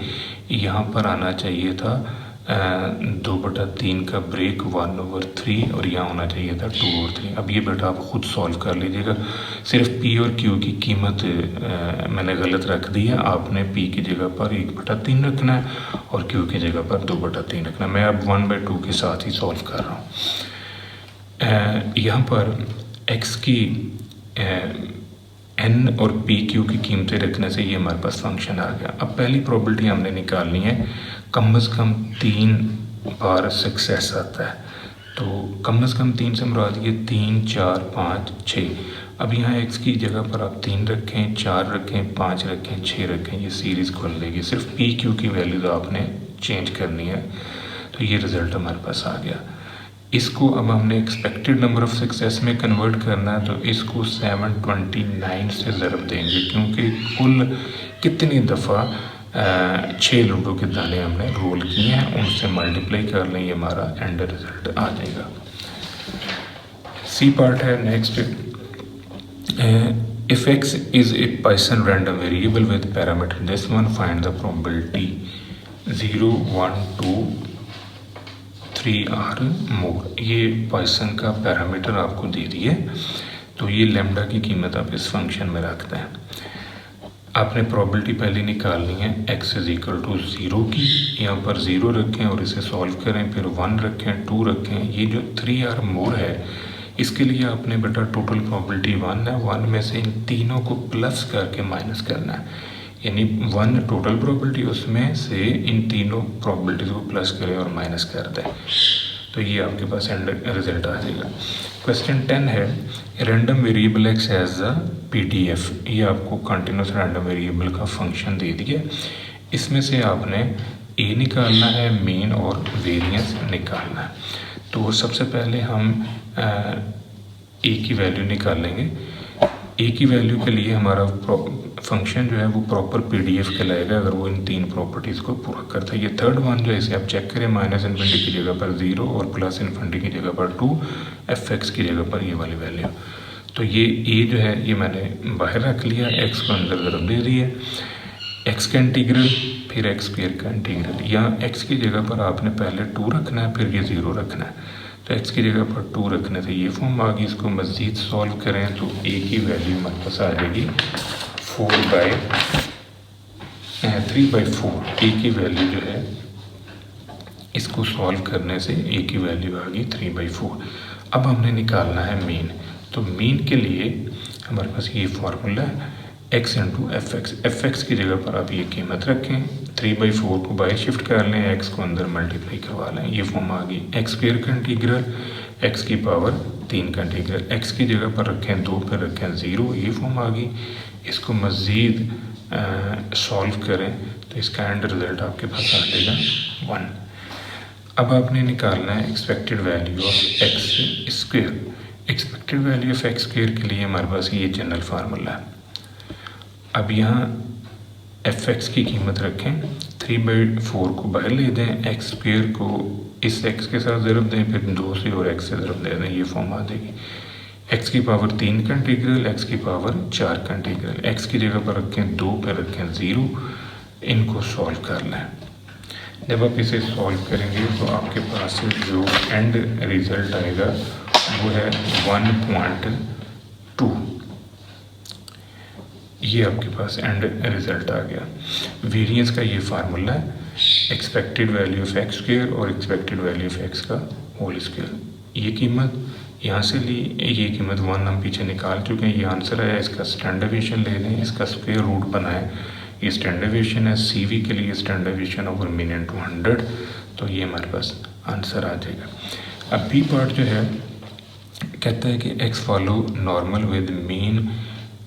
S1: यहाँ पर आना चाहिए था 2/3 का ब्रेक 1/3 और यहाँ होना चाहिए था 2/3। अब ये बेटा आप खुद सॉल्व कर लीजिएगा, सिर्फ P और Q की कीमत मैंने गलत रख दी है। आपने P की जगह पर 1/3 रखना है और Q की जगह पर 2/3 रखना है। मैं अब 1/2 के साथ ही सॉल्व कर रहा हूँ। यहाँ पर x की एन और पी क्यू की कीमतें रखने से ये हमारे पास फंक्शन आ गया। अब पहली प्रॉपर्टी हमने निकालनी है, कम से कम 3 बार सक्सेस आता है। तो कम से कम 3 से मुराद ये 3, 4, 5, 6। अब यहाँ x की जगह पर आप 3 रखें, 4 रखें, 5 रखें, 6 रखें, ये सीरीज़ खोल देगी। सिर्फ पी क्यू की वैल्यू तो आपने चेंज करनी है। तो ये रिज़ल्ट हमारे पास आ गया। इसको अब हमने एक्सपेक्टेड नंबर ऑफ सक्सेस में कन्वर्ट करना है, तो इसको 729 से ज़रब देंगे, क्योंकि कुल कितनी दफ़ा 6 लूडो के दाने हमने रोल किए हैं, उनसे मल्टीप्लाई कर लें, ये हमारा एंड रिजल्ट आ जाएगा। सी पार्ट है next. If x is a Poisson random variable with parameter this one find the probability 0, 1, 2, 3 or more. ये पाइथन का पैरामीटर आपको दे दिए, तो ये लैम्डा की कीमत आप इस फंक्शन में रखते हैं। आपने प्रोबेबिलिटी पहले निकालनी है x इज इक्वल टू 0 की, यहाँ पर 0 रखें और इसे सॉल्व करें, फिर 1 रखें, 2 रखें। ये जो 3 आर मोर है, इसके लिए आपने बेटा टोटल प्रोबेबिलिटी 1 है, 1 में से इन तीनों को प्लस करके माइनस करना है, यानी 1 टोटल प्रोबेबिलिटी, उसमें से इन तीनों प्रोबेबिलिटीज़ को प्लस करें और माइनस कर दें, तो ये आपके पास एंड रिजल्ट आ जाएगा। क्वेश्चन 10 है, random variable X as the PDF। ये आपको कंटिन्यूस रैंडम वेरिएबल का फंक्शन दे दिया, इसमें से आपने ए निकालना है, मीन और वेरिएंस निकालना है। तो सबसे पहले हम ए की वैल्यू निकालेंगे। ए की वैल्यू के लिए हमारा फंक्शन जो है वो प्रॉपर PDF कहलाएगा अगर वो इन 3 प्रॉपर्टीज़ को पूरा करता है। ये थर्ड वन जो है, इसे आप चेक करें, -∞ की जगह पर 0 और +∞ की जगह पर 2, fx की जगह पर ये वाली वैल्यू। तो ये ए जो है ये मैंने बाहर रख लिया, x को अंदर तरफ दे दिया, x का इंटीग्रल फिर x² का इंटीग्रल। यहाँ x की जगह पर आपने पहले 2 रखना है, फिर ये 0 रखना है। तो x की जगह पर 2 रखने से ये फॉर्म आ गई। इसको मज़ीद सॉल्व करें तो a की वैल्यू हमारे पास आ जाएगी 3/4। a की वैल्यू जो है, इसको सॉल्व करने से a की वैल्यू आ गई 3/4। अब हमने निकालना है मीन। तो मीन के लिए हमारे पास ये फार्मूला है, x इंटू fx की जगह पर आप ये कीमत रखें, 3/4 को बाहर शिफ्ट कर लें, x को अंदर मल्टीप्लाई करवा लें, ये फॉर्म आ गई। x² का इंटीग्रल, x की पावर 3 का इंटीग्रल, x की जगह पर रखें 2, फिर रखें 0, ये फॉर्म आ गई। इसको मज़ीद सॉल्व करें तो इसका एंड रिजल्ट आपके पास आ जाएगा 1। अब आपने निकालना है expected value of x²। Expected value of x² के लिए हमारे पास ये जनरल फार्मूला है। अब यहाँ fx की कीमत रखें, 3/4 को बाहर ले दें, x² को इस x के साथ ज़रब दें, फिर 2 से और x से ज़रब दे दें, ये फॉर्म आ जाएगी। x की पावर 3 का इंटीग्रल, x की पावर 4 का इंटीग्रल, x की जगह पर रखें 2, फिर रखें 0, इनको सॉल्व कर लें। जब आप इसे सॉल्व करेंगे तो आपके पास जो एंड रिज़ल्ट आएगा वो है 1.2। ये आपके पास एंड रिज़ल्ट आ गया। वेरिएंस का ये फार्मूला है, एक्सपेक्टेड वैल्यू ऑफ x² और एक्सपेक्टेड वैल्यू ऑफ x का होल स्क्वायर। ये कीमत यहाँ से ली, ये कीमत 1 हम पीछे निकाल चुके हैं, ये आंसर है। इसका स्टैंडर्ड डेविएशन ले लें, इसका स्क्वायर रूट बनाएं, ये स्टैंडर्ड डेविएशन है। CV के लिए standard deviation over mean into 100, तो ये हमारे पास आंसर आ जाएगा। अब बी पार्ट जो है कहता है कि x follow normal with mean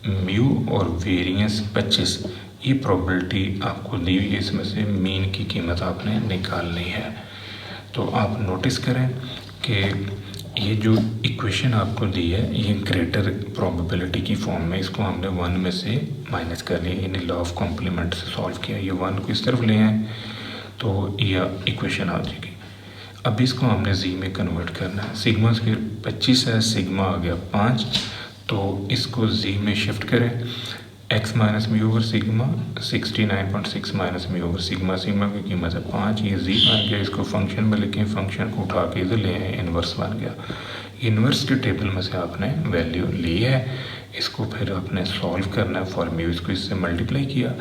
S1: mu और वेरिएंस 25। ये प्रोबेबिलिटी आपको दी हुई है, इसमें से मीन की कीमत आपने निकालनी है। तो आप नोटिस करें कि ये जो इक्वेशन आपको दी है ये ग्रेटर प्रोबेबिलिटी की फॉर्म में, इसको हमने 1 में से माइनस कर लिया, यानी लॉ ऑफ कॉम्प्लीमेंट से सॉल्व किया। ये 1 को इस तरफ ले आए तो यह इक्वेशन आ जाएगी। अब इसको हमने z में कन्वर्ट करना है। सिग्मा स्क्वायर 25 है, सिग्मा आ गया 5, तो इसको z में शिफ्ट करें, x minus mu over sigma 69.6 minus mu over sigma, sigma की कीमत है 5, ये z बन गया। इसको फंक्शन में लिखें, फंक्शन को उठा के इधर ले आए, इन्वर्स बन गया। इन्वर्स के टेबल में से आपने वैल्यू ली है, इसको फिर आपने सॉल्व करना है फॉर म्यू, इसको इससे मल्टीप्लाई किया,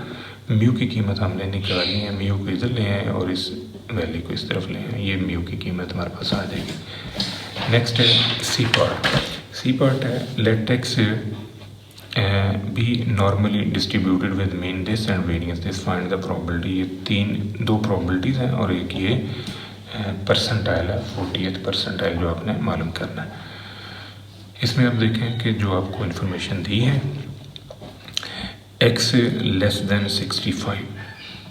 S1: म्यू की कीमत हमने निकालनी है, म्यू को इधर ले आए और इस वैल्यू को इस तरफ ले आए, ये म्यू की कीमत हमारे पास आ जाएगी। नेक्स्ट है सी पार्ट। सी पार्ट है let x be normally distributed with mean this and variance this, find the probability. ये दो प्रोबेबिलिटीज़ हैं और एक ये परसेंटाइल है, 40th परसेंटाइल जो आपने मालूम करना है। इसमें आप देखें कि जो आपको इन्फॉर्मेशन दी है x लेस देन 65,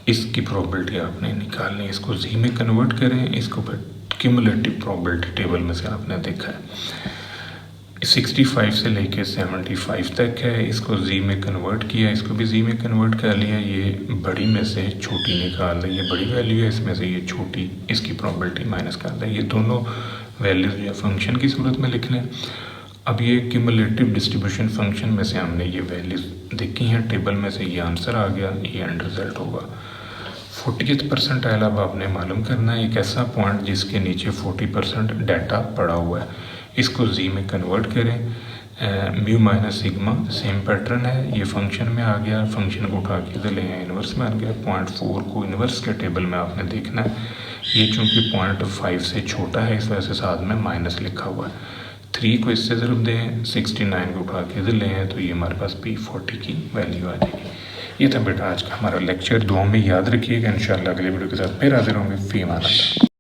S1: इसकी प्रोबेबिलिटी आपने निकालनी है। इसको जी में कन्वर्ट करें, इसको फिर क्यूमुलेटिव प्रोबेबिलिटी टेबल में से आपने देखा है 65 से लेके 75 तक है, इसको जी में कन्वर्ट किया, इसको भी जी में कन्वर्ट कर लिया। ये बड़ी में से छोटी निकाल दें, ये बड़ी वैल्यू है, इसमें से ये छोटी, इसकी प्रोबेबिलिटी माइनस कर दें। ये दोनों वैल्यूज जो है फंक्शन की सूरत में लिख लें। अब ये क्यूमुलेटिव डिस्ट्रीब्यूशन फंक्शन में से हमने ये वैल्यूज देखी हैं टेबल में से, ये आंसर आ गया, ये एंड रिजल्ट होगा। 40th परसेंटाइल अब आपने मालूम करना है, एक ऐसा पॉइंट जिसके नीचे 40% डाटा पड़ा हुआ है। इसको जी में कन्वर्ट करें, mu minus sigma, same pattern है, ये फंक्शन में आ गया, फंक्शन को उठा के इधर ले आए, इन्वर्स में आ गया। 0.4 को इन्वर्स के टेबल में आपने देखना है। ये चूँकि 0.5 से छोटा है इस वजह से साथ में माइनस लिखा हुआ है। 3 को इससे ज़रूर दें, 69 को उठा के इधर ले आए तो ये हमारे पास P40 की वैल्यू आ जाएगी। ये था बेटा आज का हमारा लेक्चर। दुआ में याद रखिएगा। इंशाल्लाह अगले वीडियो के साथ फिर हाजिर होंगे। फी अमान अल्लाह।